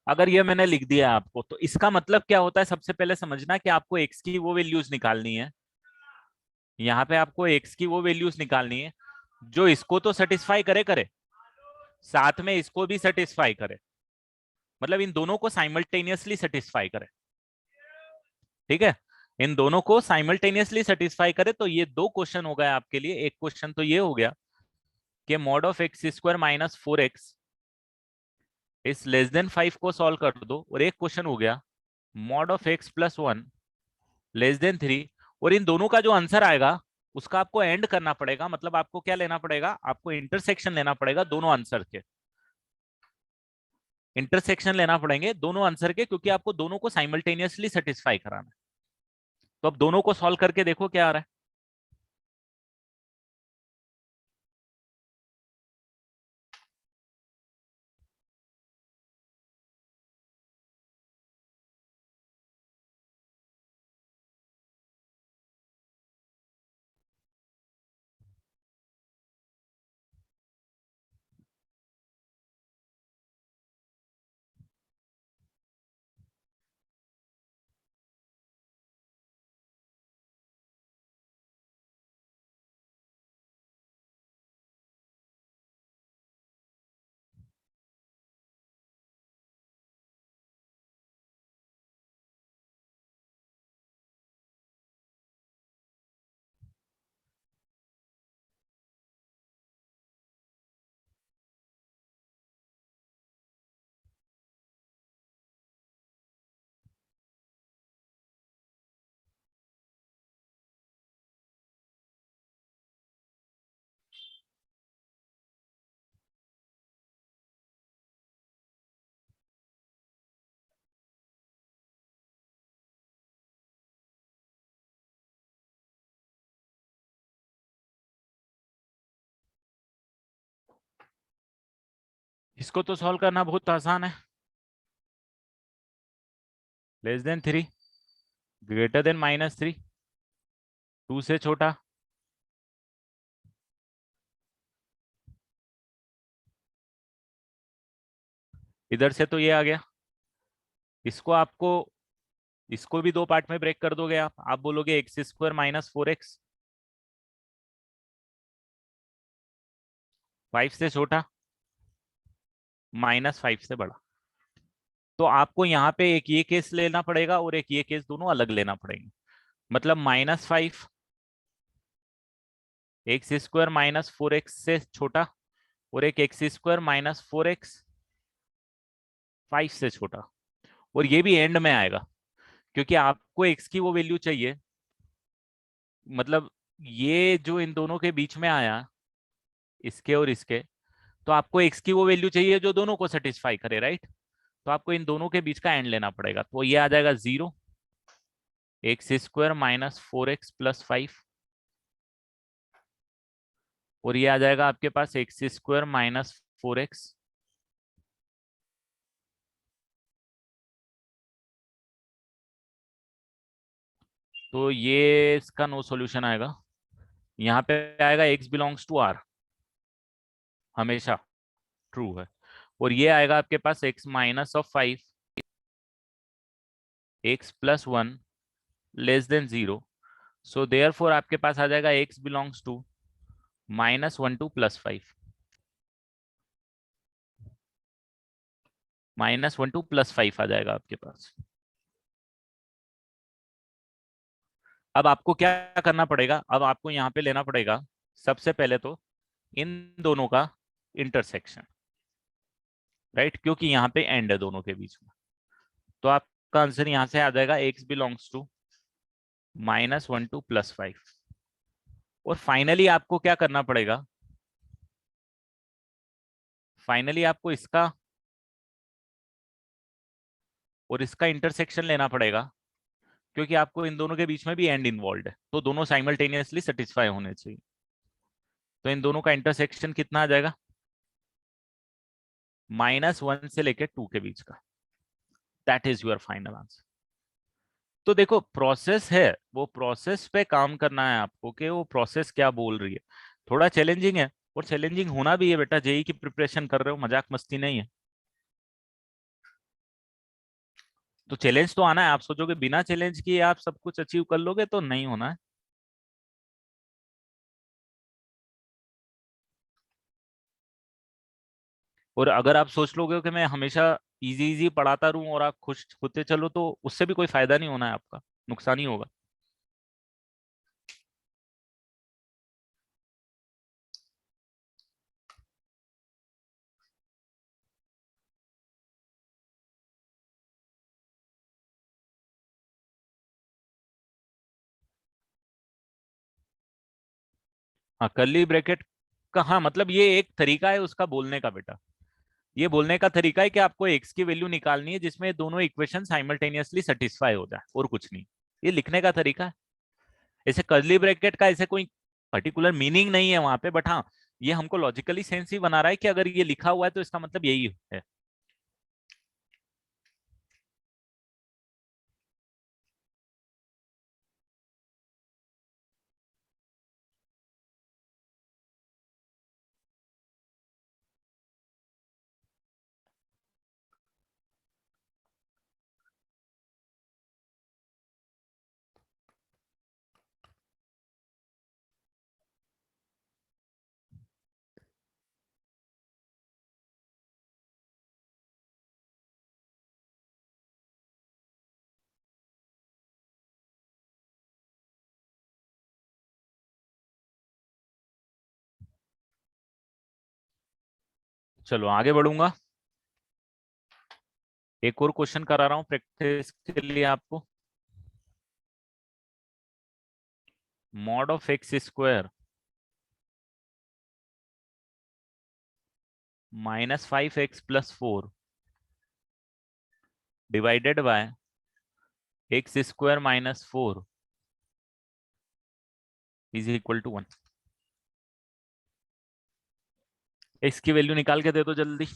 अगर ये मैंने लिख दिया आपको, तो इसका मतलब क्या होता है, सबसे पहले समझना कि आपको एक्स की वो वैल्यूज निकालनी है। यहाँ पे आपको एक्स की वो वैल्यूज निकालनी है जो इसको तो सेटिस्फाई करे करे, साथ में इसको भी सेटिस्फाई करे, मतलब इन दोनों को साइमल्टेनियसली सेटिस्फाई करे। ठीक है, इन दोनों को साइमल्टेनियसली सेटिस्फाई करे। तो ये दो क्वेश्चन हो गए आपके लिए। एक क्वेश्चन तो ये हो गया कि mod of x square minus 4x इस लेस देन 5 को सॉल्व कर दो, और एक क्वेश्चन हो गया mod of x plus 1 less then 3। और इन दोनों का जो आंसर आएगा उसका आपको एंड करना पड़ेगा, मतलब आपको क्या लेना पड़ेगा, आपको इंटरसेक्शन लेना पड़ेगा दोनों आंसर के, इंटरसेक्शन लेना पड़ेंगे दोनों आंसर के, क्योंकि आपको दोनों को साइमल्टेनियसली सेटिस्फाई कराना है। तो अब दोनों को सॉल्व करके देखो क्या आ रहा है। इसको तो सॉल्व करना बहुत आसान है। लेस देन 3 ग्रेटर देन -3, 2 से छोटा, इधर से तो ये आ गया। इसको आपको, इसको भी दो पार्ट में ब्रेक कर दोगे आप बोलोगे एक्स स्क्वायर माइनस 4x, 5 से छोटा, -5 से बड़ा। तो आपको यहाँ पे एक ये केस लेना पड़ेगा और एक ये केस, दोनों अलग लेना पड़ेंगे। मतलब -5 एक्स स्क्वायर -4x से छोटा, और एक एक्स स्क्वायर -4x 5 से छोटा। और ये भी एंड में आएगा, क्योंकि आपको एक्स की वो वैल्यू चाहिए, मतलब ये जो इन दोनों के बीच में आया, इसके और इसके, तो आपको एक्स की वो वैल्यू चाहिए जो दोनों को सेटिस्फाई करे, राइट। तो आपको इन दोनों के बीच का एंड लेना पड़ेगा। तो ये आ जाएगा 0, एक्स स्क्वायर -4x प्लस 5, और ये आ जाएगा आपके पास एक्स स्क्वायर -4x। तो ये इसका नो सॉल्यूशन आएगा। यहाँ पे आएगा एक्स बिलोंग्स टू आर, हमेशा ट्रू है। और ये आएगा आपके पास x -5 x plus 1 less than 0। So therefore आपके पास आ जाएगा x belongs to -1 to +5, -1 to +5 आ जाएगा आपके पास। अब आपको क्या करना पड़ेगा, अब आपको यहाँ पे लेना पड़ेगा सबसे पहले तो इन दोनों का इंटरसेक्शन, राइट, क्योंकि यहाँ पे एंड है दोनों के बीच में। तो आपका आंसर यहाँ से आ जाएगा एक्स बिलोंग्स टू -1 टू +5। और फाइनली आपको क्या करना पड़ेगा, फाइनली आपको इसका और इसका इंटरसेक्शन लेना पड़ेगा, क्योंकि आपको इन दोनों के बीच में भी एंड इन्वॉल्व है, तो दोनों साइमल्टेनियसली सेटिस्फाई होने चाहिए। तो इन दोनों का इंटरसेक्शन कितना आ जाएगा, -1 से लेकर 2 के बीच का। That is your final answer. तो देखो प्रोसेस है, वो प्रोसेस पे काम करना है आपको कि वो प्रोसेस क्या बोल रही है। थोड़ा चैलेंजिंग है, और चैलेंजिंग होना भी है बेटा, जेई की प्रिपरेशन कर रहे हो, मजाक मस्ती नहीं है। तो चैलेंज तो आना है। आप सोचोगे बिना चैलेंज किए आप सब कुछ अचीव कर लोगे, तो नहीं होना है। और अगर आप सोच लोगे कि मैं हमेशा इजी इजी पढ़ाता रहूं और आप खुश होते चलो, तो उससे भी कोई फायदा नहीं होना है आपका, नुकसान ही होगा। हाँ, कर्ली ब्रैकेट का, हाँ मतलब ये एक तरीका है उसका बोलने का बेटा। ये बोलने का तरीका है कि आपको एक्स की वैल्यू निकालनी है जिसमें दोनों इक्वेशन साइमल्टेनियसली सेटिस्फाई हो जाए, और कुछ नहीं। ये लिखने का तरीका है। ऐसे कर्ली ब्रैकेट का ऐसे कोई पर्टिकुलर मीनिंग नहीं है वहां पे, बट हाँ ये हमको लॉजिकली सेंस ही बना रहा है कि अगर ये लिखा हुआ है तो इसका मतलब यही है। चलो आगे बढ़ूंगा। एक और क्वेश्चन करा रहा हूँ प्रैक्टिस के लिए आपको। Mod of x square -5x+4 divided by x² - 4 is equal to 1। X की वैल्यू निकाल के दे दो जल्दी।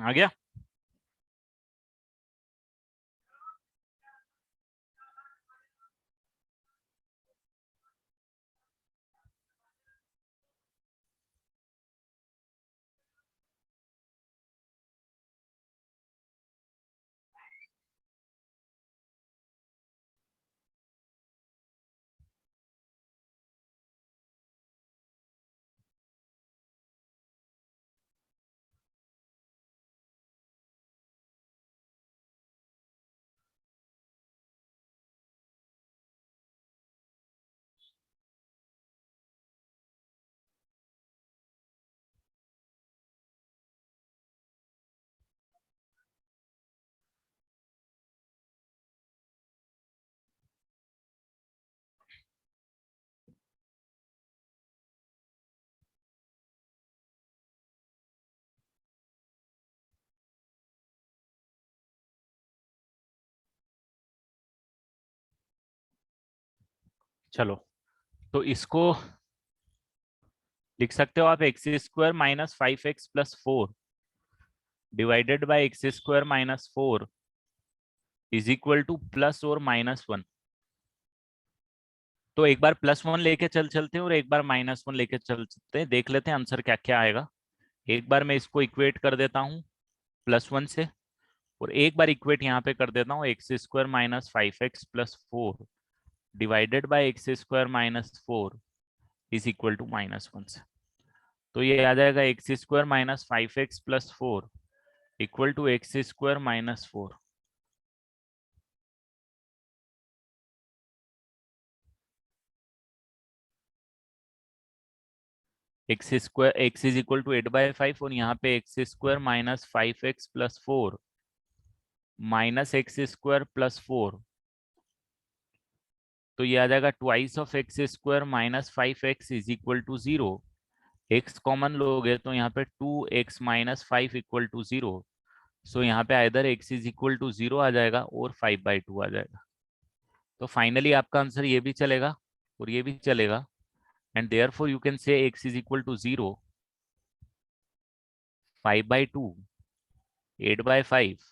आ गया? चलो, तो इसको लिख सकते हो आप x square minus 5x + 4 divided by x square minus 4 is equal to +or -1। तो एक बार +1 लेके चलते हैं और एक बार -1 लेके चलते हैं, देख लेते हैं आंसर क्या क्या आएगा। एक बार मैं इसको इक्वेट कर देता हूँ +1 से, और एक बार इक्वेट यहाँ पे कर देता हूँ x square minus 5x + 4 divided by x square minus 4 is equal to -1 से। तो ये आ जाएगा x square minus 5x + 4 equal to x square -4। X is equal to 8/5 और यहाँ पे x square minus 5x + 4 minus x square +4, तो ये आ जाएगा twice of x square minus 5x is equal to 0। X common लोगे तो यहाँ पे 2x minus 5 equal to 0। So यहाँ पे either x is equal to 0 आ जाएगा और 5/2 आ जाएगा। तो फाइनली आपका आंसर ये भी चलेगा और ये भी चलेगा, and therefore you can say x is equal to 0, 5/2, 8/5।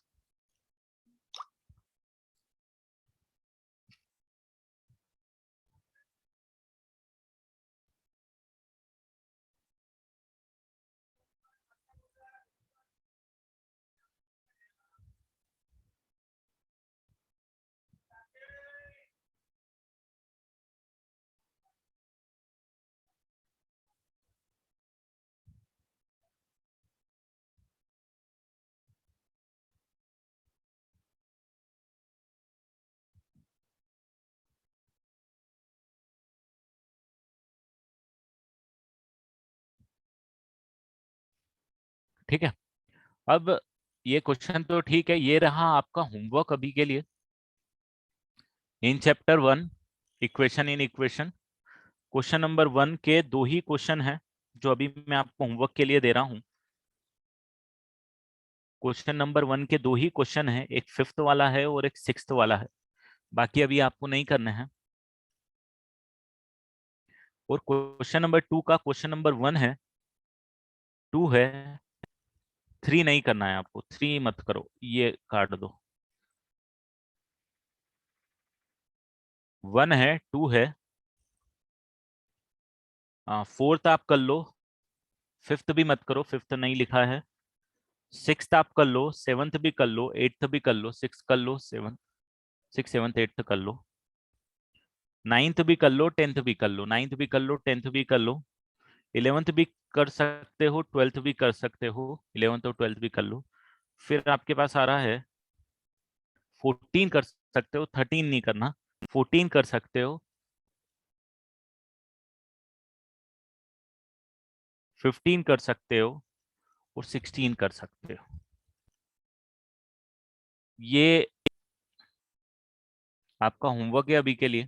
ठीक है, अब ये क्वेश्चन तो ठीक है, ये रहा आपका होमवर्क अभी के लिए। In chapter 1 equation in equation, question number 1 के 2 ही क्वेश्चन हैं जो अभी मैं आपको होमवर्क के लिए दे रहा हूं। क्वेश्चन नंबर 1 के 2 ही क्वेश्चन हैं, एक 5th वाला है और एक 6th वाला है, बाकी अभी आपको नहीं करना है। और क्वेश्चन नंबर 2 का क्वेश्चन नंबर 1 है, 2 है, 3 नहीं करना है आपको, 3 मत करो, ये काट दो। 1 है, 2 है, 4th आप कर लो, 5th भी मत करो, 5th नहीं लिखा है। 6th आप कर लो, 7th भी कर लो, 8th भी कर लो, 6 कर लो, 7, 6, 7, 8th कर लो, 9th भी कर लो, 10th भी कर लो, 9th भी कर लो, 10th भी कर लो, 11th भी कर सकते हो, 12th भी कर सकते हो, 11th और 12th भी कर लो। फिर आपके पास आ रहा है 14 कर सकते हो, 13 नहीं करना, 14 कर सकते हो, 15 कर सकते हो और 16 कर सकते हो। ये आपका होमवर्क है अभी के लिए।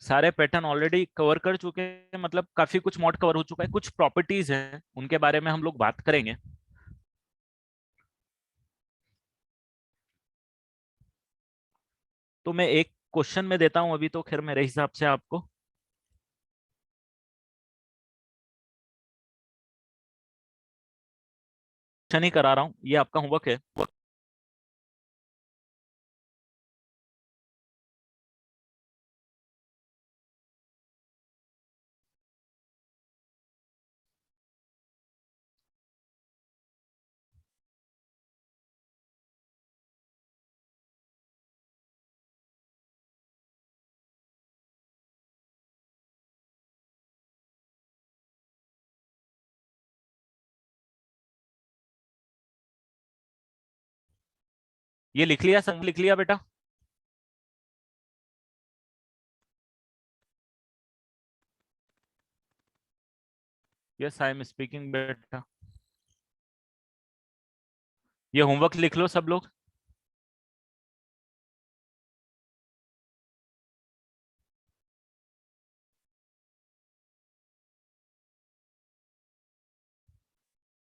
सारे पैटर्न ऑलरेडी कवर कर चुके हैं, मतलब काफी कुछ मॉड कवर हो चुका है, कुछ प्रॉपर्टीज हैं उनके बारे में हम लोग बात करेंगे। तो मैं एक क्वेश्चन में देता हूं अभी, तो खैर मेरे हिसाब से आपको क्वेश्चन ही करा रहा हूँ, ये आपका होमवर्क है। ये लिख लिया, सब लिख लिया बेटा? यस आई एम स्पीकिंग बेटा। ये होमवर्क लिख लो सब लोग।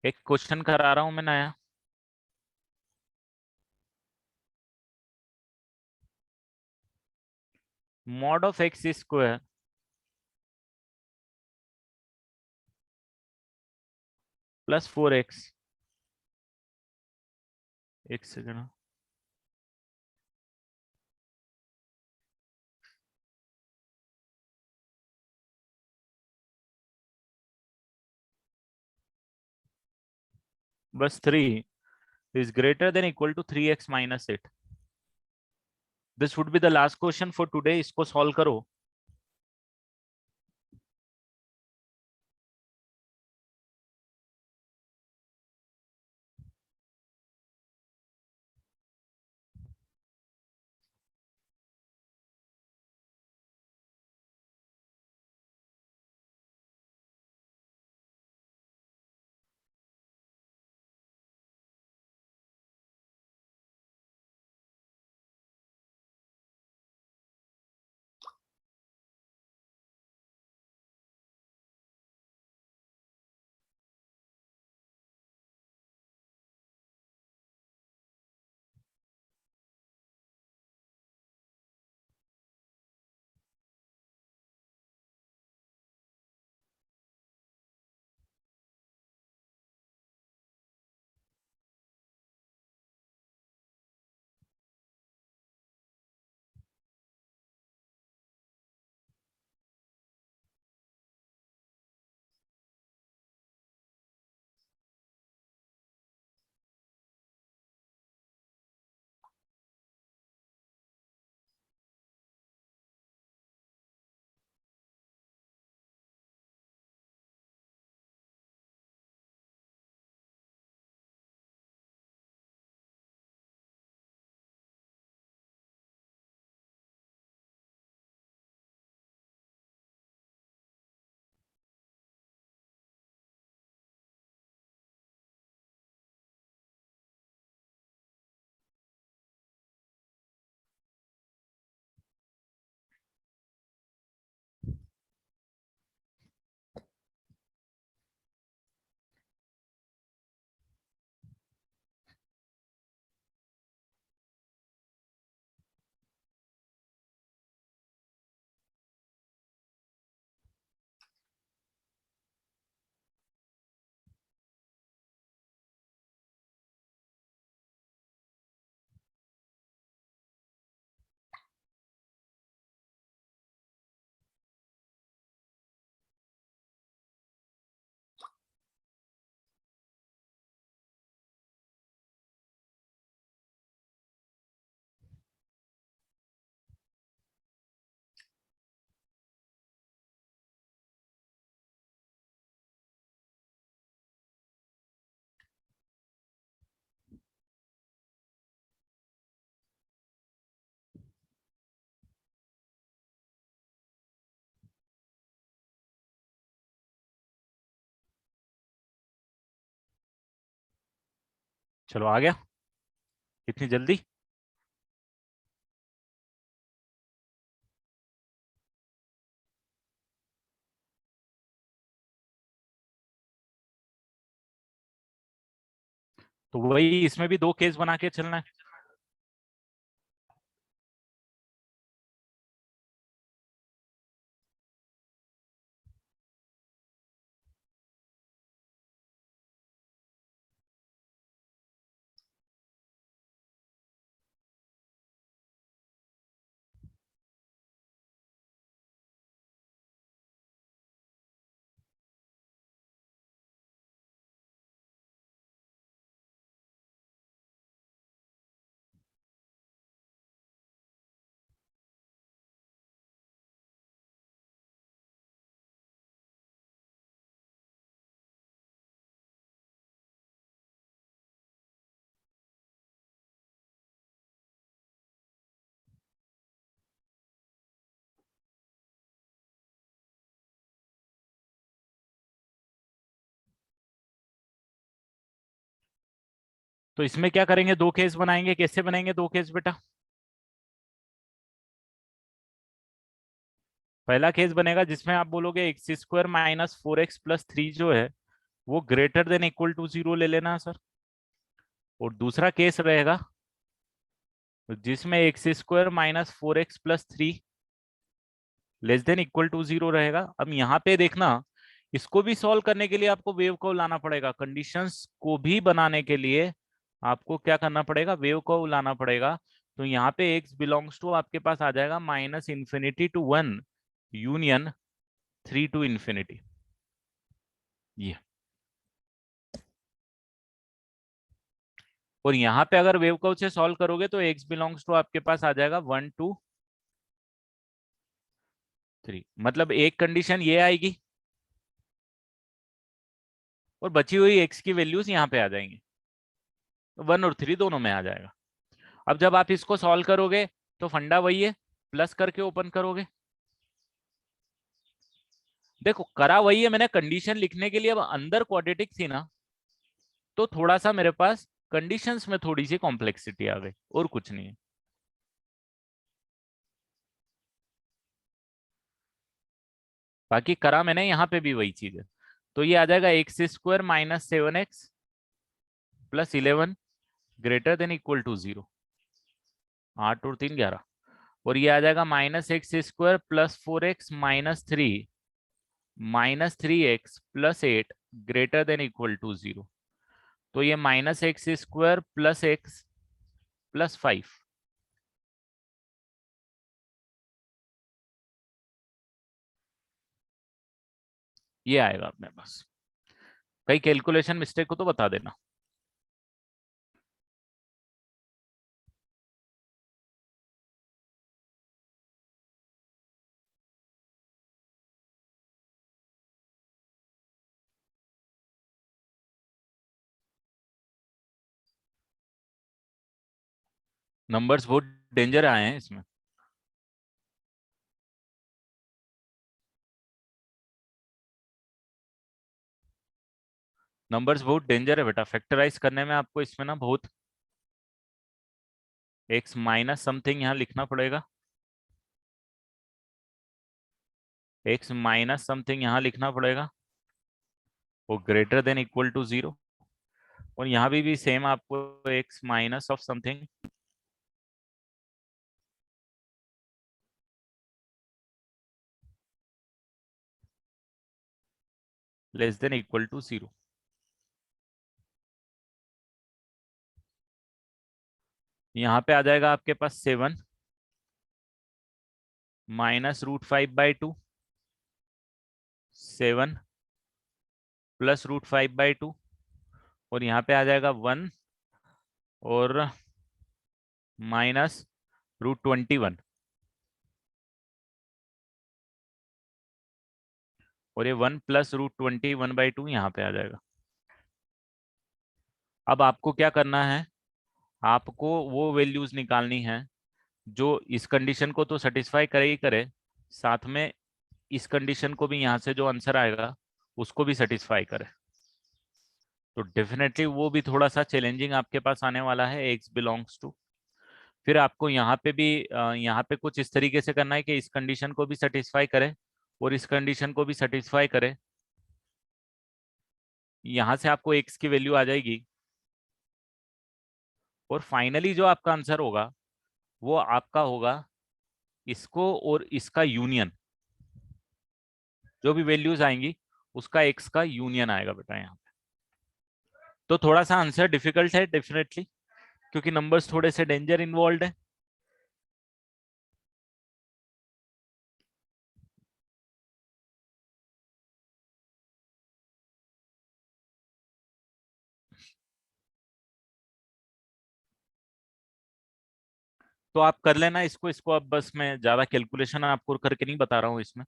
एक क्वेश्चन करा रहा हूं मैं नया। Mod of x square plus 4x, एक सेकंड, बस 3 is greater than equal to 3x minus 8. This would be the last question for today. इसको सॉल्व करो। चलो आ गया, इतनी जल्दी? तो वही इसमें भी दो केस बना के चलना है। तो इसमें क्या करेंगे, दो केस बनाएंगे। कैसे बनाएंगे दो केस बेटा? पहला केस बनेगा जिसमें आप बोलोगे एक्स स्क्वायर माइनस 4x+3 जो है वो ग्रेटर देन इक्वल टू 0 ले लेना सर। और दूसरा केस रहेगा जिसमें x square minus 4x+3 less than equal to 0 रहेगा। अब यहाँ पे देखना, इसको भी सॉल्व करने के लिए आपको वेव कर्व लाना पड़ेगा। कंडीशंस को भी बनाने के लिए आपको क्या करना पड़ेगा, वेव कर्व लाना पड़ेगा। तो यहाँ पे x बिलोंग्स टू आपके पास आ जाएगा -∞ to 1 यूनियन 3 to ∞। ये, और यहाँ पे अगर वेव कर्व से सॉल्व करोगे तो x बिलोंग्स टू आपके पास आ जाएगा 1 to 3। मतलब एक कंडीशन ये आएगी और बची हुई x की वैल्यूज यहाँ पे आ जाएंगी, 1 और 3 दोनों में आ जाएगा। अब जब आप इसको सॉल्व करोगे तो फंडा वही है, प्लस करके ओपन करोगे। देखो करा वही है, मैंने कंडीशन लिखने के लिए अब अंदर क्वाड्रेटिक थी ना, तो थोड़ा सा मेरे पास कंडीशंस में थोड़ी सी कॉम्प्लेक्सिटी आ गई, और कुछ नहीं है। बाकी करा मैंने यहाँ पे भी वही चीज है। तो ये आ जाएगा x square -7x+11 greater than equal to 0। 8 और 3 11। और ये आ जाएगा -x² + 4x - 3 -3x+8 greater than equal to 0। तो ये -x² + x + 5। ये आएगा अपने पास। कई कैलकुलेशन मिस्टेक हो तो बता देना। नंबर्स बहुत डेंजर आए हैं इसमें। नंबर्स बहुत डेंजर है बेटा, फैक्टराइज करने में आपको इसमें ना बहुत एक्स माइनस समथिंग यहाँ लिखना पड़ेगा, एक्स माइनस समथिंग यहाँ लिखना पड़ेगा, वो ग्रेटर देन इक्वल टू 0। और यहाँ भी सेम आपको x minus of something less than equal to 0। यहाँ पे आ जाएगा आपके पास 7 -√5/2, 7 +√5/2, और यहाँ पे आ जाएगा 1 और -√21, और ये 1 +√21/2 यहाँ पे आ जाएगा। अब आपको क्या करना है, आपको वो वैल्यूज निकालनी है जो इस कंडीशन को तो सेटिस्फाई करे ही करे, साथ में इस कंडीशन को भी, यहाँ से जो आंसर आएगा उसको भी सेटिस्फाई करे। तो डेफिनेटली वो भी थोड़ा सा चैलेंजिंग आपके पास आने वाला है, एक्स बिलोंग्स टू। फिर आपको यहाँ पे भी यहाँ पे कुछ इस तरीके से करना है कि इस कंडीशन को भी सेटिस्फाई करे और इस कंडीशन को भी सेटिस्फाई करे। यहाँ से आपको एक्स की वैल्यू आ जाएगी, और फाइनली जो आपका आंसर होगा वो आपका होगा इसको और इसका यूनियन। जो भी वैल्यूज आएंगी उसका एक्स का यूनियन आएगा बेटा यहाँ पे। तो थोड़ा सा आंसर डिफिकल्ट है डेफिनेटली, क्योंकि नंबर्स थोड़े से डेंजर इन्वॉल्व है। तो आप कर लेना इसको इसको। अब बस मैं ज्यादा कैलकुलेशन आपको करके नहीं बता रहा हूँ इसमें।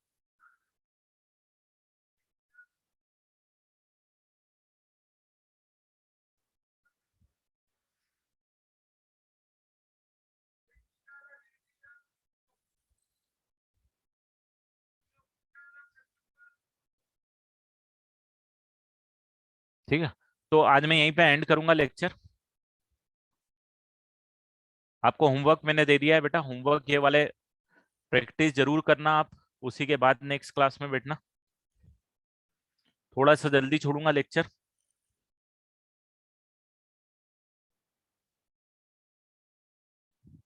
ठीक है, तो आज मैं यहीं पे एंड करूंगा लेक्चर। आपको होमवर्क मैंने दे दिया है बेटा, होमवर्क ये वाले प्रैक्टिस जरूर करना आप, उसी के बाद नेक्स्ट क्लास में बैठना। थोड़ा सा जल्दी छोड़ूंगा लेक्चर।